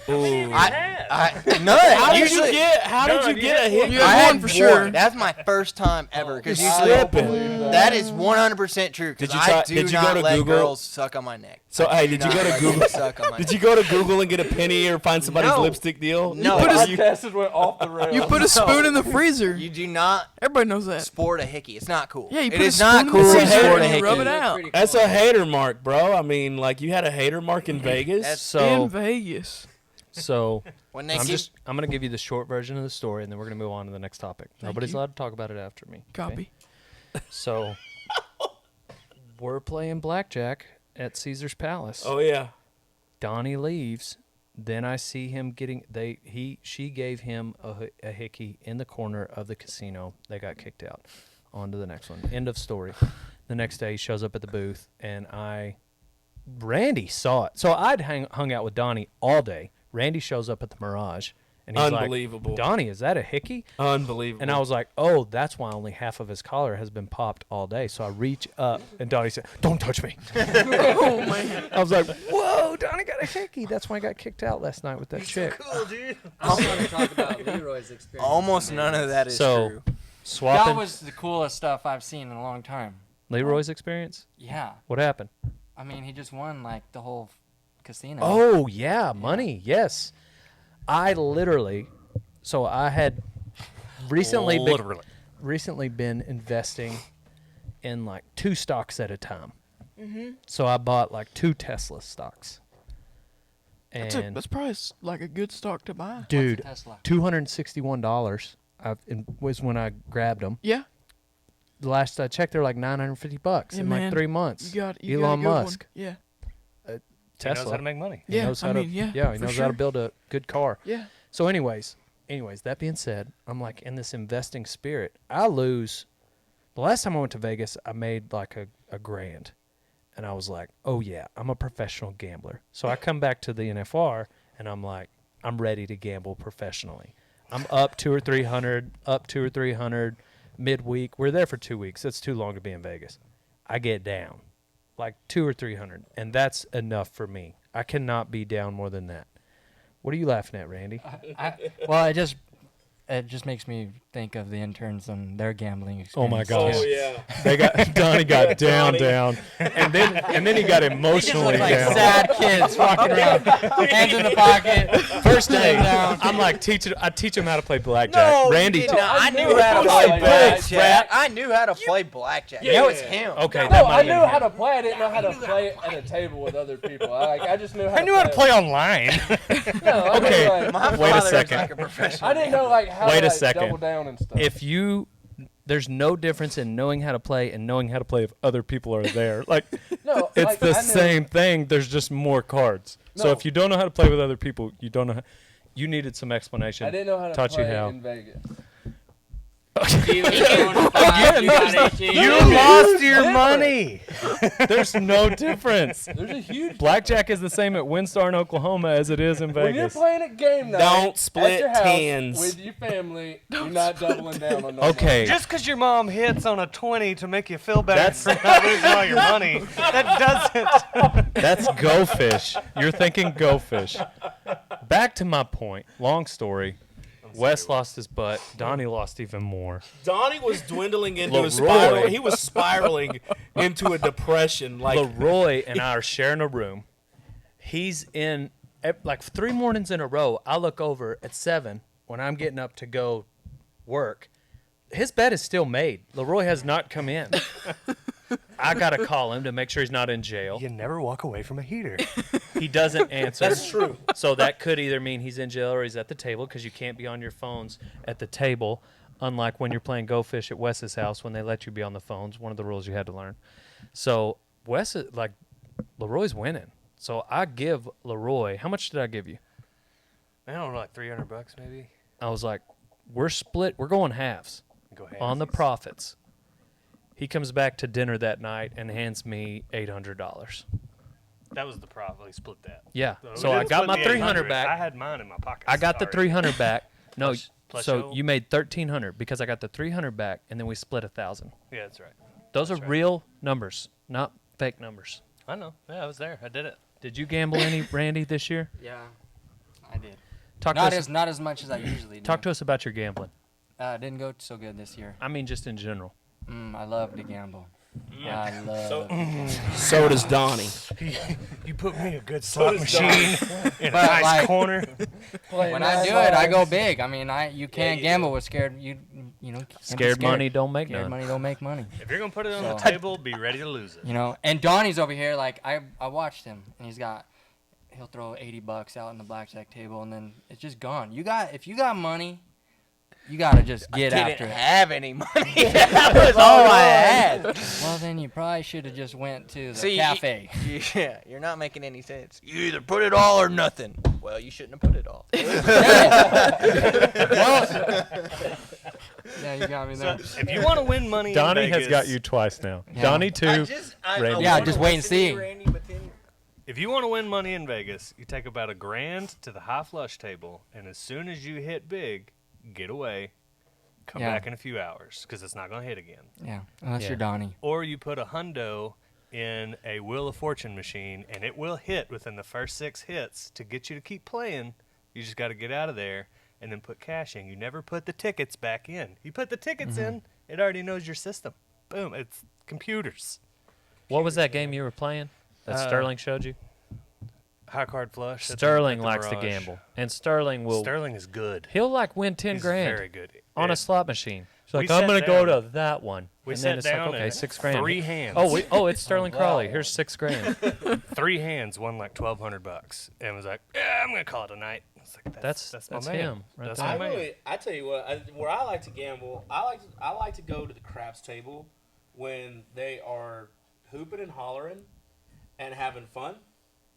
Speaker 4: Ooh.
Speaker 6: None.
Speaker 4: How did
Speaker 6: Usually,
Speaker 4: you get? How did you get a hickey?
Speaker 3: You
Speaker 6: I
Speaker 3: had
Speaker 6: had
Speaker 3: one for sure.
Speaker 6: That's my first time ever. Because
Speaker 4: You're
Speaker 6: usually
Speaker 4: slipping.
Speaker 6: that is 100% true.
Speaker 4: Did
Speaker 6: Because
Speaker 4: you
Speaker 6: I
Speaker 4: try-
Speaker 6: do
Speaker 4: did you go
Speaker 6: not
Speaker 4: to
Speaker 6: let
Speaker 4: Google?
Speaker 6: girls suck on my neck.
Speaker 4: So,
Speaker 6: I
Speaker 4: hey,
Speaker 6: do
Speaker 4: did you
Speaker 6: not
Speaker 4: go to
Speaker 6: let
Speaker 4: Google?
Speaker 6: girls suck on my
Speaker 4: Did
Speaker 6: neck.
Speaker 4: you go to Google and get a penny or find somebody's
Speaker 6: No.
Speaker 4: lipstick deal?
Speaker 6: No.
Speaker 7: Podcasted went off the rails.
Speaker 3: You put a spoon in the freezer.
Speaker 6: You do not
Speaker 3: Everybody knows that.
Speaker 6: sport a hickey. It's not cool.
Speaker 3: Yeah, you
Speaker 6: It
Speaker 3: put a
Speaker 6: is not
Speaker 3: spoon
Speaker 6: cool
Speaker 3: in the
Speaker 6: to
Speaker 3: freezer
Speaker 6: sport a
Speaker 3: and you rub
Speaker 6: hickey.
Speaker 3: it out.
Speaker 4: That's a hater mark, bro. I mean, like you had a hater mark in Vegas.
Speaker 6: That's-
Speaker 8: So,
Speaker 3: In Vegas.
Speaker 8: so
Speaker 6: When they
Speaker 8: I'm
Speaker 6: give,
Speaker 8: gonna give you the short version of the story, and then we're gonna move on to the next topic. Nobody's
Speaker 3: you.
Speaker 8: allowed to talk about it after me. okay?
Speaker 3: Copy.
Speaker 8: So, we're playing blackjack at Caesar's Palace.
Speaker 4: Oh yeah.
Speaker 8: Donnie leaves. Then I see him getting she gave him a hickey in the corner of the casino. They got kicked out. On to the next one. End of story. The next day he shows up at the booth and Randy saw it. So I'd hung out with Donnie all day. Randy shows up at the Mirage and he's
Speaker 4: Unbelievable.
Speaker 8: like, Donnie, is that a hickey?
Speaker 4: Unbelievable.
Speaker 8: And I was like, oh, that's why only half of his collar has been popped all day. So I reach up, and Donnie said, don't touch me.
Speaker 3: Oh man.
Speaker 8: I was like, whoa, Donnie got a hickey. That's why I got kicked out last night with that chick.
Speaker 6: cool, dude.
Speaker 5: I want to talk about Leroy's experience.
Speaker 6: Almost none of that is
Speaker 8: So,
Speaker 6: true.
Speaker 8: Swapping
Speaker 5: That was the coolest stuff I've seen in a long time.
Speaker 8: Leroy's experience?
Speaker 5: Yeah.
Speaker 8: What happened?
Speaker 5: I mean, he just won like the whole casino.
Speaker 8: Oh, yeah, money. Yes. I had recently been investing in like 2 stocks at a time. So I bought like 2 Tesla stocks. And
Speaker 3: That's probably like a good stock to buy.
Speaker 8: dude,
Speaker 5: Tesla.
Speaker 8: $261 was when I grabbed them.
Speaker 3: Yeah.
Speaker 8: The last I checked, they're like $950
Speaker 3: Yeah,
Speaker 8: in
Speaker 3: man.
Speaker 8: like 3 months.
Speaker 3: You got a
Speaker 8: Elon
Speaker 3: good one.
Speaker 8: Musk,
Speaker 3: Yeah.
Speaker 2: He knows
Speaker 8: Tesla.
Speaker 2: how to make money.
Speaker 8: He
Speaker 3: Yeah,
Speaker 8: knows
Speaker 3: I
Speaker 8: how
Speaker 3: mean,
Speaker 8: to,
Speaker 3: yeah,
Speaker 8: he
Speaker 3: for
Speaker 8: knows how to
Speaker 3: sure.
Speaker 8: build a good car.
Speaker 3: Yeah.
Speaker 8: So, anyways, that being said, I'm like in this investing spirit. I lose. The last time I went to Vegas, I made like a grand, and I was like, oh yeah, I'm a professional gambler. So I come back to the NFR, and I'm like, I'm ready to gamble professionally. I'm up 200 or 300 midweek. We're there for 2 weeks. That's too long to be in Vegas. I get down like 200 or 300, and that's enough for me. I cannot be down more than that. What are you laughing at, Randy?
Speaker 5: Well, it just makes me think of the interns and their gambling experience.
Speaker 8: Oh my gosh.
Speaker 4: Oh yeah.
Speaker 8: Donnie got down, and then he got emotionally
Speaker 5: Like
Speaker 8: down.
Speaker 5: sad kids walking around, hands in the pocket.
Speaker 8: First day,
Speaker 5: down.
Speaker 8: I'm like, I teach him how to play blackjack. Randy,
Speaker 6: I knew how to play blackjack. I knew how to play blackjack.
Speaker 7: Yeah.
Speaker 6: No, it's him.
Speaker 8: okay,
Speaker 7: No,
Speaker 8: that
Speaker 7: I
Speaker 8: might
Speaker 7: knew
Speaker 8: have
Speaker 7: how
Speaker 8: been
Speaker 7: to play. I didn't know how to play at a table with other people. I just knew how.
Speaker 2: I knew how to play online.
Speaker 7: No, I knew,
Speaker 8: Okay.
Speaker 7: like,
Speaker 6: My
Speaker 8: Wait a
Speaker 6: father is
Speaker 8: second.
Speaker 6: like a professional.
Speaker 7: I didn't know like how
Speaker 8: Wait
Speaker 7: to
Speaker 8: a
Speaker 7: like,
Speaker 8: second.
Speaker 7: double down and stuff.
Speaker 8: there's no difference in knowing how to play and knowing how to play if other people are there. Like,
Speaker 7: no,
Speaker 8: it's
Speaker 7: like,
Speaker 8: the
Speaker 7: I knew-
Speaker 8: same thing. There's just more cards. So
Speaker 7: No.
Speaker 8: if you don't know how to play with other people, you don't know. You needed some explanation.
Speaker 7: I didn't know how to
Speaker 8: Taught you
Speaker 7: play
Speaker 8: how.
Speaker 7: in Vegas.
Speaker 5: You
Speaker 8: lost your money. There's no difference.
Speaker 7: There's a huge.
Speaker 8: Blackjack is the same at Windstar in Oklahoma as it is in
Speaker 7: When you're
Speaker 8: Vegas.
Speaker 7: playing at game night,
Speaker 4: Don't
Speaker 7: at
Speaker 4: split
Speaker 7: your house
Speaker 4: tens.
Speaker 7: with your family, you're not doubling down on no
Speaker 8: Okay,
Speaker 2: Just because your mom hits on a 20 to make you feel better
Speaker 8: That's-
Speaker 2: for not losing all your money, that doesn't.
Speaker 8: that's Go Fish. You're thinking Go Fish. Back to my point. Long story. Wes lost his butt. Donnie lost even more.
Speaker 4: Donnie was dwindling into a
Speaker 8: Leroy.
Speaker 4: spiral. He was spiraling into a depression. Like
Speaker 8: Leroy and I are sharing a room. He's in like 3 mornings in a row. I look over at 7 when I'm getting up to go work. His bed is still made. Leroy has not come in.
Speaker 1: I gotta call him to make sure he's not in jail.
Speaker 2: You never walk away from a heater.
Speaker 1: He doesn't answer.
Speaker 4: That's true.
Speaker 1: So that could either mean he's in jail or he's at the table, because you can't be on your phones at the table, unlike when you're playing Go Fish at Wes's house when they let you be on the phones. One of the rules you had to learn. So Wes, Leroy's winning. So I give Leroy, how much did I give you?
Speaker 2: I don't know, like $300 maybe.
Speaker 1: I was like, we're split. We're going halves
Speaker 2: Go ahead.
Speaker 1: on the profits. He comes back to dinner that night and hands me $800.
Speaker 2: That was the profit. We split that.
Speaker 1: Yeah.
Speaker 2: We
Speaker 1: So I
Speaker 2: didn't
Speaker 1: got
Speaker 2: split
Speaker 1: my
Speaker 2: the
Speaker 1: 300
Speaker 2: $800.
Speaker 1: back.
Speaker 2: I had mine in my pocket.
Speaker 1: I got the
Speaker 2: already.
Speaker 1: 300 back. No,
Speaker 2: Plus
Speaker 1: so
Speaker 2: your-
Speaker 1: you made 1,300 because I got the 300 back, and then we split 1,000.
Speaker 2: Yeah, that's right.
Speaker 1: Those
Speaker 2: That's
Speaker 1: are
Speaker 2: right.
Speaker 1: real numbers, not fake numbers.
Speaker 2: I know. Yeah, I was there. I did it.
Speaker 1: Did you gamble any, Randy, this year?
Speaker 5: Yeah, I did.
Speaker 1: Talk
Speaker 5: Not
Speaker 1: to us.
Speaker 5: not as much as I usually do.
Speaker 1: Talk to us about your gambling.
Speaker 5: Didn't go so good this year.
Speaker 1: I mean, just in general.
Speaker 5: I love to gamble. I love.
Speaker 4: So-
Speaker 5: to gamble.
Speaker 4: So does Donnie.
Speaker 2: You put me a good
Speaker 4: So
Speaker 2: slot
Speaker 4: does Don.
Speaker 2: machine in a
Speaker 5: But,
Speaker 2: nice
Speaker 5: like-
Speaker 2: corner.
Speaker 5: When I do it, I go big. I mean, you can't
Speaker 4: you
Speaker 5: gamble with scared. You know. can't be
Speaker 1: Scared money don't make
Speaker 5: Scared
Speaker 1: none.
Speaker 5: money don't make money.
Speaker 2: If you're gonna put it on the
Speaker 5: So-
Speaker 2: table, be ready to lose it.
Speaker 5: You know. And Donnie's over here. Like I watched him, and he'll throw $80 out on the blackjack table, and then it's just gone. If you got money, you gotta just get after it.
Speaker 6: have any money. That was all I had.
Speaker 5: Well, then you probably should have just went to the
Speaker 6: See,
Speaker 5: cafe.
Speaker 6: Yeah, you're not making any sense. You either put it all or nothing. Well, you shouldn't have put it all.
Speaker 5: Yeah, you got me there.
Speaker 2: If you want to win money,
Speaker 1: Donnie
Speaker 2: in
Speaker 1: has
Speaker 2: Vegas,
Speaker 1: got you twice now.
Speaker 5: Yeah.
Speaker 1: Donnie too. Randy.
Speaker 5: Yeah, just wait and see.
Speaker 2: If you want to win money in Vegas, you take about $1,000 to the high flush table, and as soon as you hit big, get away, come
Speaker 5: Yeah.
Speaker 2: back in a few hours because it's not gonna hit again.
Speaker 5: Yeah, unless
Speaker 1: Yeah.
Speaker 5: you're Donnie.
Speaker 2: Or you put $100 in a Wheel of Fortune machine, and it will hit within the first 6 hits to get you to keep playing. You just got to get out of there and then put cash in. You never put the tickets back in. You put the tickets in, it already knows your system. Boom, it's computers.
Speaker 1: What was that game you were playing that Sterling showed you?
Speaker 2: High card flush. at the-
Speaker 1: Sterling
Speaker 2: at the
Speaker 1: likes to
Speaker 2: Mirage.
Speaker 1: gamble, and Sterling will.
Speaker 2: Sterling is good.
Speaker 1: He'll win 10
Speaker 2: He's
Speaker 1: grand
Speaker 2: very good.
Speaker 1: on
Speaker 2: Yeah.
Speaker 1: a slot machine. He's
Speaker 2: We
Speaker 1: like, I'm
Speaker 2: sat
Speaker 1: gonna go
Speaker 2: down-
Speaker 1: to that one.
Speaker 2: We
Speaker 1: and
Speaker 2: sat
Speaker 1: then it's
Speaker 2: down
Speaker 1: like, okay,
Speaker 2: and
Speaker 1: 6 grand.
Speaker 2: 3 hands.
Speaker 1: Oh, it's Sterling Crawley. Here's 6 grand.
Speaker 2: 3 hands won like $1,200, and was like, "Yeah, I'm gonna call it a night." It's like,
Speaker 1: That's
Speaker 2: my man.
Speaker 1: him right
Speaker 2: That's
Speaker 1: there.
Speaker 2: my man.
Speaker 4: I tell you what, where I like to gamble, I like to go to the craps table when they are hooping and hollering and having fun.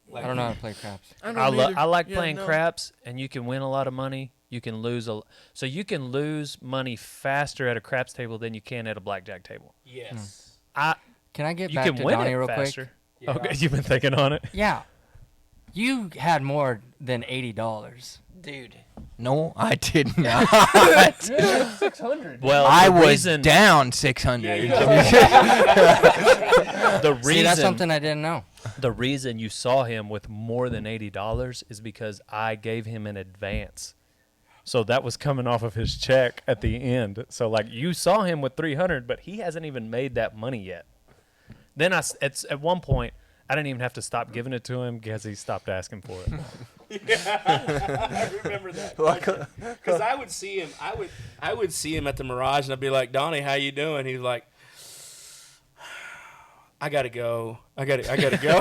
Speaker 4: Like,
Speaker 5: I don't know how to play craps.
Speaker 3: I, don't
Speaker 1: I
Speaker 3: either.
Speaker 1: like
Speaker 3: Yeah,
Speaker 1: playing
Speaker 3: no.
Speaker 1: craps, and you can win a lot of money. You can lose so you can lose money faster at a craps table than you can at a blackjack table.
Speaker 4: Yes.
Speaker 5: Can I get
Speaker 1: You
Speaker 5: back
Speaker 1: can
Speaker 5: to
Speaker 1: win
Speaker 5: Donnie
Speaker 1: it
Speaker 5: real
Speaker 1: faster.
Speaker 5: quick?
Speaker 1: Okay, you've been thinking on it.
Speaker 5: Yeah. You had more than $80.
Speaker 6: Dude. No, I did not.
Speaker 1: Well,
Speaker 6: I
Speaker 1: the
Speaker 6: was
Speaker 1: reason,
Speaker 6: down 600.
Speaker 1: the
Speaker 5: See,
Speaker 1: reason
Speaker 5: that's something I didn't know.
Speaker 1: the reason you saw him with more than $80 is because I gave him an advance. So that was coming off of his check at the end. So like you saw him with 300, but he hasn't even made that money yet. Then it's at one point I didn't even have to stop giving it to him because he stopped asking for it.
Speaker 4: I remember that because I would see him. I would see him at the Mirage, and I'd be like, "Donnie, how you doing?" He's like, "I gotta go. I gotta go.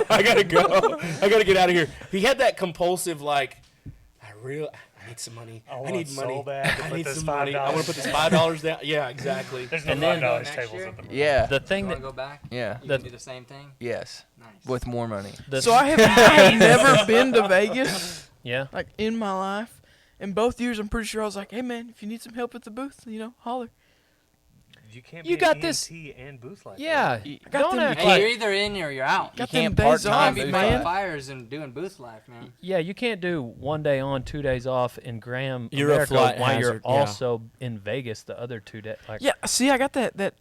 Speaker 4: I gotta go. I gotta get out of here." He had that compulsive like, I need some money. I need money.
Speaker 2: so bad to
Speaker 4: I
Speaker 2: put
Speaker 4: need
Speaker 2: this
Speaker 4: some money. I
Speaker 2: $5
Speaker 4: want to put this $5 down. Yeah, exactly.
Speaker 2: There's no
Speaker 1: And then-
Speaker 2: $5
Speaker 5: Next
Speaker 2: tables
Speaker 5: year?
Speaker 2: at the
Speaker 6: Yeah.
Speaker 1: The thing
Speaker 5: You
Speaker 1: that
Speaker 5: want to go back?
Speaker 6: Yeah.
Speaker 5: You
Speaker 1: The-
Speaker 5: can do the same thing?
Speaker 6: Yes.
Speaker 5: Nice.
Speaker 6: With more money.
Speaker 3: So I have never been to Vegas,
Speaker 1: yeah.
Speaker 3: like in my life. In both years, I'm pretty sure I was like, "Hey man, if you need some help at the booth, holler."
Speaker 2: You can't
Speaker 1: You
Speaker 2: be
Speaker 1: got
Speaker 2: an
Speaker 1: this-
Speaker 2: EMT and booth like
Speaker 1: Yeah.
Speaker 2: that.
Speaker 3: got
Speaker 1: Don't
Speaker 3: them-
Speaker 1: act
Speaker 5: Hey,
Speaker 1: like
Speaker 5: you're either in or you're out.
Speaker 3: Got
Speaker 6: You
Speaker 3: them
Speaker 6: can't
Speaker 3: days
Speaker 6: part-time
Speaker 3: off,
Speaker 6: booth
Speaker 5: Be
Speaker 6: life.
Speaker 5: fighting
Speaker 3: man.
Speaker 5: fires and doing booth life, man.
Speaker 1: Yeah, you can't do 1 day on, 2 days off in Graham,
Speaker 4: You're a
Speaker 1: America,
Speaker 4: flight
Speaker 1: while you're
Speaker 4: hazard, yeah.
Speaker 1: also in Vegas the other 2 days. Like,
Speaker 3: Yeah, see, I got that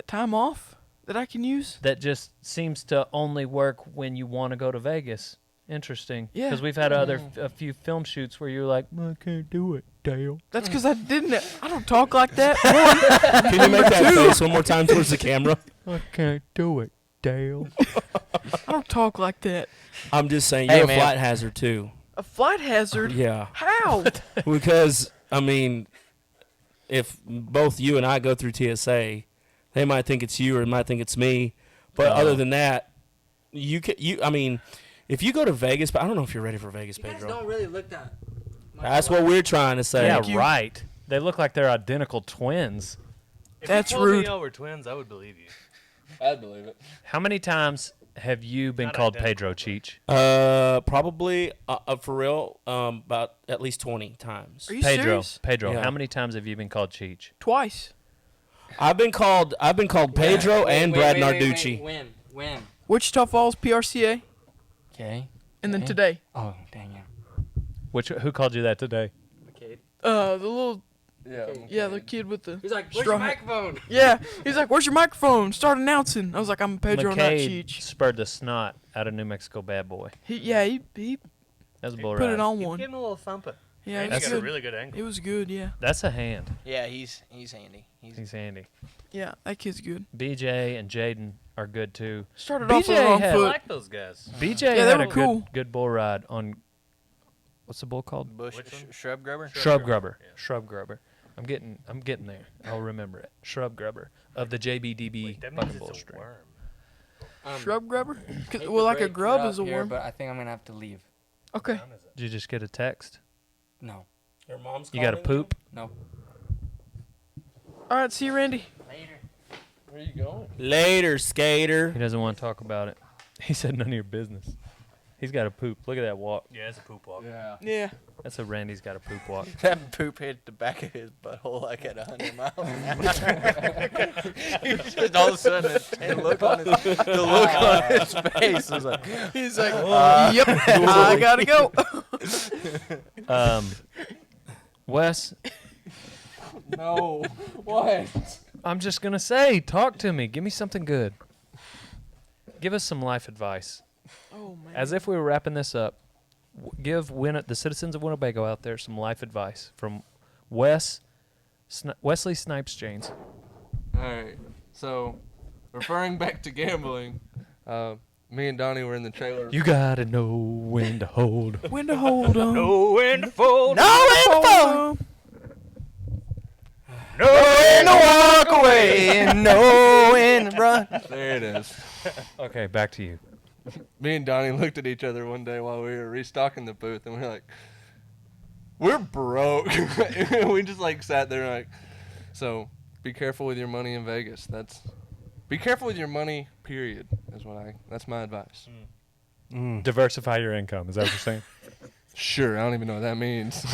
Speaker 3: time off that I can use.
Speaker 1: that just seems to only work when you want to go to Vegas. Interesting.
Speaker 3: Yeah.
Speaker 1: Because we've had a few film shoots where you're like, I can't do it, Dale.
Speaker 3: That's because I didn't. I don't talk like that. One,
Speaker 4: Can you make that face one more time towards the camera?
Speaker 1: I can't do it, Dale.
Speaker 3: I don't talk like that.
Speaker 4: I'm just saying,
Speaker 6: Hey,
Speaker 4: you're a
Speaker 6: man.
Speaker 4: flight hazard too.
Speaker 3: A flight hazard?
Speaker 4: Yeah.
Speaker 3: How?
Speaker 4: Because I mean, if both you and I go through TSA, they might think it's you or they might think it's me. But
Speaker 1: Oh.
Speaker 4: other than that, I mean, if you go to Vegas, but I don't know if you're ready for Vegas,
Speaker 5: You guys
Speaker 4: Pedro.
Speaker 5: don't really look that. much
Speaker 4: That's what
Speaker 5: alike.
Speaker 4: we're trying to say.
Speaker 1: Yeah,
Speaker 3: you.
Speaker 1: right. They look like they're identical twins.
Speaker 2: If
Speaker 3: That's
Speaker 2: you told
Speaker 3: rude.
Speaker 2: me y'all were twins, I would believe you.
Speaker 7: I'd believe it.
Speaker 1: How many times have you been
Speaker 2: Not
Speaker 1: called
Speaker 2: identical,
Speaker 1: Pedro Cheech?
Speaker 4: Probably for real, about at least 20 times.
Speaker 3: Are you
Speaker 1: Pedro,
Speaker 3: serious?
Speaker 4: Yeah.
Speaker 1: how many times have you been called Cheech?
Speaker 3: Twice.
Speaker 4: I've been called Pedro
Speaker 5: Wait,
Speaker 4: and
Speaker 5: wait,
Speaker 4: Brad
Speaker 5: wait, wait,
Speaker 4: Narducci.
Speaker 5: wait. When?
Speaker 3: Wichita Falls, PRCA,
Speaker 5: Okay.
Speaker 3: and then
Speaker 5: Okay.
Speaker 3: today.
Speaker 5: Oh, dang it.
Speaker 1: Who called you that today?
Speaker 5: McCade.
Speaker 3: The little,
Speaker 7: Yeah.
Speaker 3: the kid with the.
Speaker 5: He's like, where's
Speaker 3: straw
Speaker 5: your
Speaker 3: hat.
Speaker 5: microphone?
Speaker 3: Yeah, he's like, "Where's your microphone? Start announcing." I was like, "I'm Pedro, not
Speaker 1: McCade
Speaker 3: Cheech."
Speaker 1: spurred the snot out of New Mexico bad boy.
Speaker 3: He
Speaker 1: That was a bull
Speaker 3: put
Speaker 1: ride.
Speaker 3: it on
Speaker 2: Give
Speaker 3: one.
Speaker 2: him a little thumper.
Speaker 3: Yeah,
Speaker 2: And
Speaker 3: it
Speaker 2: you
Speaker 3: was
Speaker 2: got a
Speaker 3: good.
Speaker 2: really good angle.
Speaker 3: It was good. Yeah,
Speaker 1: That's a hand.
Speaker 6: Yeah, he's handy.
Speaker 1: He's handy.
Speaker 3: yeah, that kid's good.
Speaker 1: BJ and Jaden are good too.
Speaker 3: Started off on
Speaker 1: BJ
Speaker 3: the wrong
Speaker 1: had-
Speaker 2: I
Speaker 3: foot.
Speaker 2: like those guys.
Speaker 1: BJ
Speaker 3: Yeah, they
Speaker 1: had
Speaker 3: were
Speaker 1: a
Speaker 3: cool.
Speaker 1: good bull ride on. What's the bull called?
Speaker 6: Bush
Speaker 2: Which one?
Speaker 6: shrub grubber.
Speaker 1: Shrub grubber.
Speaker 2: Yeah.
Speaker 1: Shrub grubber. I'm getting there. I'll remember it. Shrub grubber of the JBDB
Speaker 2: Wait, that
Speaker 1: bucking
Speaker 2: means
Speaker 1: bull
Speaker 2: it's a
Speaker 1: string.
Speaker 2: worm.
Speaker 3: Shrub grubber?
Speaker 5: Hate to
Speaker 3: Well, like a
Speaker 5: break it
Speaker 3: grub
Speaker 5: up
Speaker 3: is a
Speaker 5: here,
Speaker 3: worm.
Speaker 5: But I think I'm gonna have to leave.
Speaker 3: Okay.
Speaker 1: Did you just get a text?
Speaker 5: No.
Speaker 4: Your mom's
Speaker 1: You got to poop?
Speaker 5: No.
Speaker 3: All right. See you, Randy.
Speaker 5: Later.
Speaker 7: Where are you going?
Speaker 4: Later, skater.
Speaker 1: He doesn't want to talk about it. He said none of your business. He's got to poop. Look at that walk.
Speaker 2: Yeah, it's a poop walk.
Speaker 7: Yeah.
Speaker 3: Yeah.
Speaker 1: That's a Randy's got a poop walk.
Speaker 6: That poop hit the back of his butthole like at 100 miles an hour. He was just all of a sudden, the look on his face was like,
Speaker 3: He's like, "Yep, I gotta go."
Speaker 1: Wes,
Speaker 7: No. What?
Speaker 1: I'm just going to say, talk to me. Give me something good. Give us some life advice.
Speaker 3: Oh man.
Speaker 1: As if we were wrapping this up, give the citizens of Winnebago out there some life advice from Wesley Snipes Janes.
Speaker 7: All right. So, referring back to gambling, me and Donnie were in the trailer.
Speaker 1: You got to know when to hold.
Speaker 3: When to hold on.
Speaker 2: No when to fold.
Speaker 3: No.
Speaker 6: when to walk away and know when to run.
Speaker 7: There it is.
Speaker 1: Okay, back to you.
Speaker 7: Me and Donnie looked at each other one day while we were restocking the booth, and we were like, "We're broke." We just like sat there like, so be careful with your money in Vegas. Be careful with your money. Period. That's my advice.
Speaker 1: Diversify your income. Is that what you're saying?
Speaker 7: Sure, I don't even know what that means.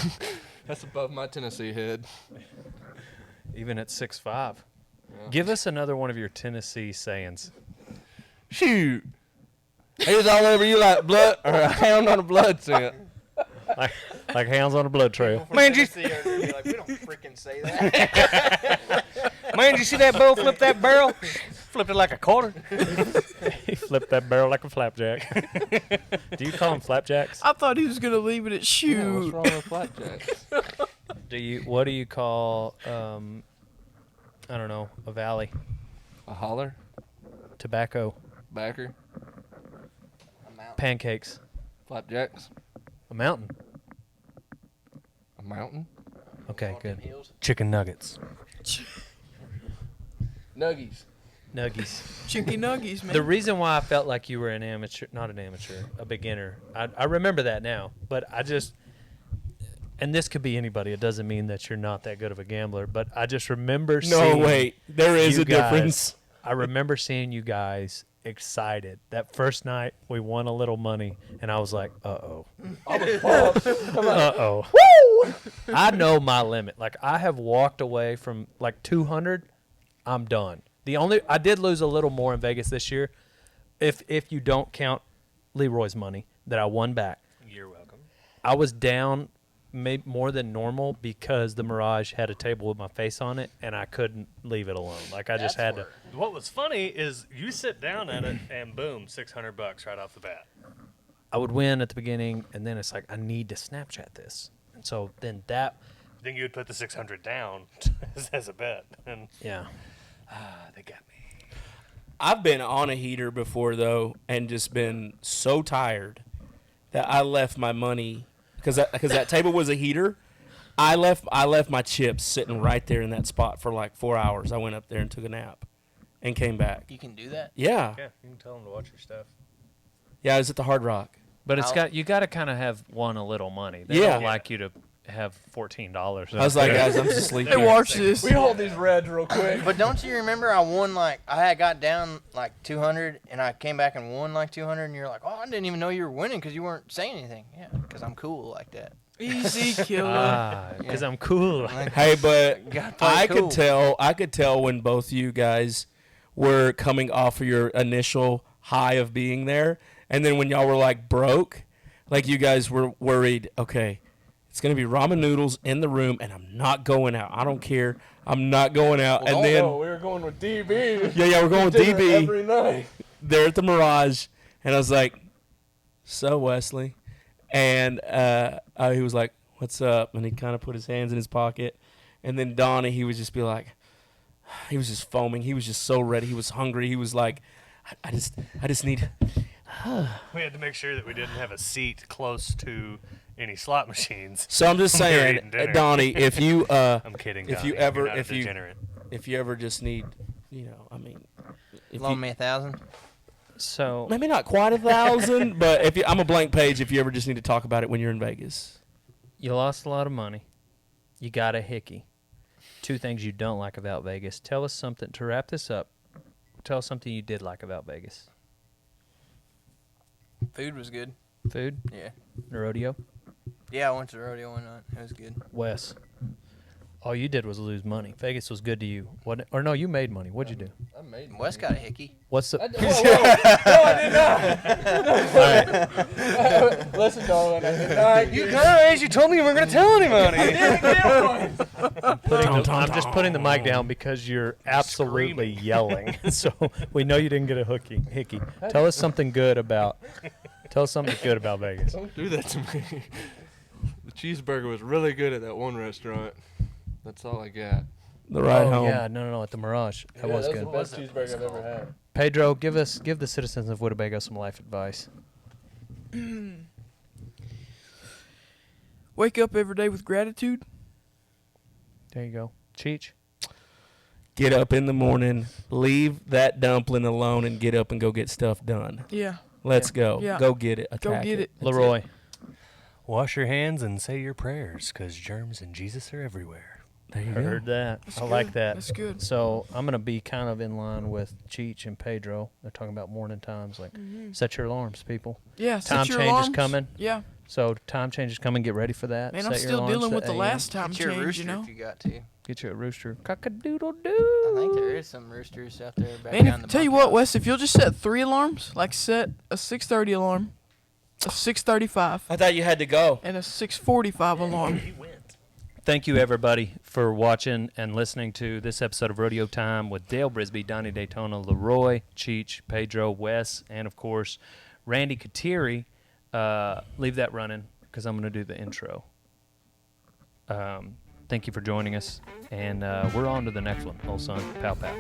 Speaker 7: That's above my Tennessee head.
Speaker 1: Even at 6'5".
Speaker 7: Yeah.
Speaker 1: Give us another one of your Tennessee sayings.
Speaker 7: Shoot. He was all over you like blood or a hound on a blood scent.
Speaker 1: Like hounds on a blood trail.
Speaker 6: Man, you see her be like, we don't freaking say that.
Speaker 2: Man, did you see that bull flip that barrel? Flipped it like a quarter.
Speaker 1: He flipped that barrel like a flapjack. Do you call them flapjacks?
Speaker 3: I thought he was gonna leave it at
Speaker 7: Yeah, what's
Speaker 3: shoot.
Speaker 7: wrong with blackjacks?
Speaker 1: What do you call I don't know, a valley?
Speaker 7: A holler?
Speaker 1: Tobacco.
Speaker 7: Backer?
Speaker 1: Pancakes.
Speaker 7: Flapjacks?
Speaker 1: A mountain.
Speaker 7: A mountain?
Speaker 1: Okay, good. Chicken nuggets.
Speaker 7: Nuggies.
Speaker 1: Nuggies.
Speaker 3: Chicky nuggies, man.
Speaker 1: The reason why I felt like you were not an amateur, a beginner, I remember that now, but I just, and this could be anybody, it doesn't mean that you're not that good of a gambler, but I just remember
Speaker 4: No,
Speaker 1: seeing
Speaker 4: wait. There is
Speaker 1: you
Speaker 4: a difference.
Speaker 1: I remember seeing you guys excited. That first night we won a little money, and I was like, uh-oh. Uh-oh. Woo! I know my limit. Like, I have walked away from, like, 200, I'm done. I did lose a little more in Vegas this year, if you don't count Leroy's money that I won back.
Speaker 2: You're welcome.
Speaker 1: I was down maybe more than normal because the Mirage had a table with my face on it, and I couldn't leave it alone. Like, I just had to.
Speaker 2: What was funny is you sit down at it and boom, $600 right off the bat.
Speaker 1: I would win at the beginning, and then it's like, I need to Snapchat this. And so then that,
Speaker 2: Then you would put the 600 down as a bet, and
Speaker 1: yeah.
Speaker 2: they got me.
Speaker 4: I've been on a heater before, though, and just been so tired that I left my money because that table was a heater. I left my chips sitting right there in that spot for like 4 hours. I went up there and took a nap, and came back.
Speaker 6: You can do that.
Speaker 4: Yeah.
Speaker 2: Yeah, you can tell them to watch your stuff.
Speaker 4: Yeah, I was at the Hard Rock.
Speaker 1: But it's
Speaker 6: I'll-
Speaker 1: you got to kind of have won a little money. They
Speaker 4: Yeah.
Speaker 1: don't like you to have $14.
Speaker 4: I was like, guys, I'm just
Speaker 3: Hey,
Speaker 4: sleeping.
Speaker 3: watch this.
Speaker 7: We hold these reds real quick.
Speaker 6: But don't you remember I won like I had got down like 200 and I came back and won like 200 and you're like, oh, I didn't even know you were winning because you weren't saying anything. Yeah, because I'm cool like that.
Speaker 3: Easy killer.
Speaker 1: Because I'm cool.
Speaker 6: Like,
Speaker 4: Hey, but
Speaker 6: gotta play
Speaker 4: I
Speaker 6: cool.
Speaker 4: could tell when both of you guys were coming off of your initial high of being there, and then when y'all were like broke, like you guys were worried. Okay, it's gonna be ramen noodles in the room, and I'm not going out. I don't care. I'm not going out.
Speaker 7: Well,
Speaker 4: and then
Speaker 7: we were going with DB.
Speaker 4: yeah, we're going with
Speaker 7: Dinner
Speaker 4: DB.
Speaker 7: every night.
Speaker 4: There at the Mirage, and I was like, "So Wesley," and he was like, "What's up?" And he kind of put his hands in his pocket, and then Donnie, he would just be like, he was just foaming. He was just so ready. He was hungry. He was like, I just need.
Speaker 2: We had to make sure that we didn't have a seat close to any slot machines.
Speaker 4: So I'm just
Speaker 2: When we were
Speaker 4: saying,
Speaker 2: eating dinner.
Speaker 4: Donnie, if you
Speaker 2: I'm kidding.
Speaker 4: if you
Speaker 2: Donnie.
Speaker 4: ever-
Speaker 2: You're not a
Speaker 4: if you-
Speaker 2: degenerate.
Speaker 4: if you ever just need, I mean, if
Speaker 6: loan
Speaker 4: you,
Speaker 6: me 1,000.
Speaker 1: So
Speaker 4: maybe not quite 1,000, but if you, I'm a blank page. If you ever just need to talk about it when you're in Vegas.
Speaker 1: you lost a lot of money. You got a hickey. 2 things you don't like about Vegas. Tell us something to wrap this up. Tell us something you did like about Vegas.
Speaker 6: Food was good.
Speaker 1: Food,
Speaker 6: Yeah.
Speaker 1: the rodeo.
Speaker 6: Yeah, I went to the rodeo one night. It was good.
Speaker 1: Wes, all you did was lose money. Vegas was good to you. What? Or no, you made money. What'd you do?
Speaker 7: I made
Speaker 6: Wes got a hickey.
Speaker 1: What's the?
Speaker 7: Whoa, no, I did not. Listen, Dolan, I did not.
Speaker 6: You guys, you told me you weren't going to tell anybody.
Speaker 1: I'm just putting the mic down because you're absolutely yelling. So we know you didn't get a hickey. Tell us something good about. Tell us something good about Vegas.
Speaker 7: Don't do that to me. The cheeseburger was really good at that one restaurant. That's all I got.
Speaker 4: The ride
Speaker 1: Oh
Speaker 4: home.
Speaker 1: yeah, no, at the Mirage. That was good.
Speaker 7: the best cheeseburger I've ever had.
Speaker 1: Pedro, give the citizens of Winnebago some life advice.
Speaker 3: Wake up every day with gratitude.
Speaker 1: There you go. Cheech.
Speaker 4: Get up in the morning, leave that dumpling alone, and get up and go get stuff done.
Speaker 3: Yeah.
Speaker 4: Let's go.
Speaker 3: Yeah.
Speaker 4: Go get it.
Speaker 3: Go
Speaker 4: Attack
Speaker 3: get it.
Speaker 1: Leroy.
Speaker 2: Wash your hands and say your prayers, because germs and Jesus are everywhere.
Speaker 4: There you
Speaker 1: I
Speaker 4: go.
Speaker 1: heard that.
Speaker 3: That's
Speaker 1: I like
Speaker 3: good.
Speaker 1: that.
Speaker 3: That's good.
Speaker 1: So I'm gonna be kind of in line with Cheech and Pedro. They're talking about morning times. Like, set your alarms, people.
Speaker 3: Yeah.
Speaker 1: Time
Speaker 3: set your
Speaker 1: change is
Speaker 3: alarms.
Speaker 1: coming.
Speaker 3: Yeah.
Speaker 1: So time change is coming. Get ready for that.
Speaker 3: Man,
Speaker 1: Set
Speaker 3: I'm
Speaker 1: your
Speaker 3: still
Speaker 1: alarms
Speaker 3: dealing
Speaker 1: to
Speaker 3: with the
Speaker 1: 8
Speaker 3: last time
Speaker 6: Get your
Speaker 3: change,
Speaker 6: rooster
Speaker 3: you know.
Speaker 6: if you got to.
Speaker 1: Get you a rooster. Cock-a-doodle doo.
Speaker 6: I think there is some roosters out there back
Speaker 3: Man,
Speaker 6: down the
Speaker 3: tell you what,
Speaker 6: bunkhouse.
Speaker 3: Wes, if you'll just set 3 alarms, like set a 6:30 alarm, a 6:35,
Speaker 4: I thought you had to go.
Speaker 3: and a 6:45 alarm.
Speaker 1: Thank you, everybody, for watching and listening to this episode of Rodeo Time with Dale Brisby, Donnie Daytona, Leroy, Cheech, Pedro, Wes, and, of course, Randy Kateri. Leave that running because I'm going to do the intro. Thank you for joining us, and we're on to the next one. Old son, pow pow.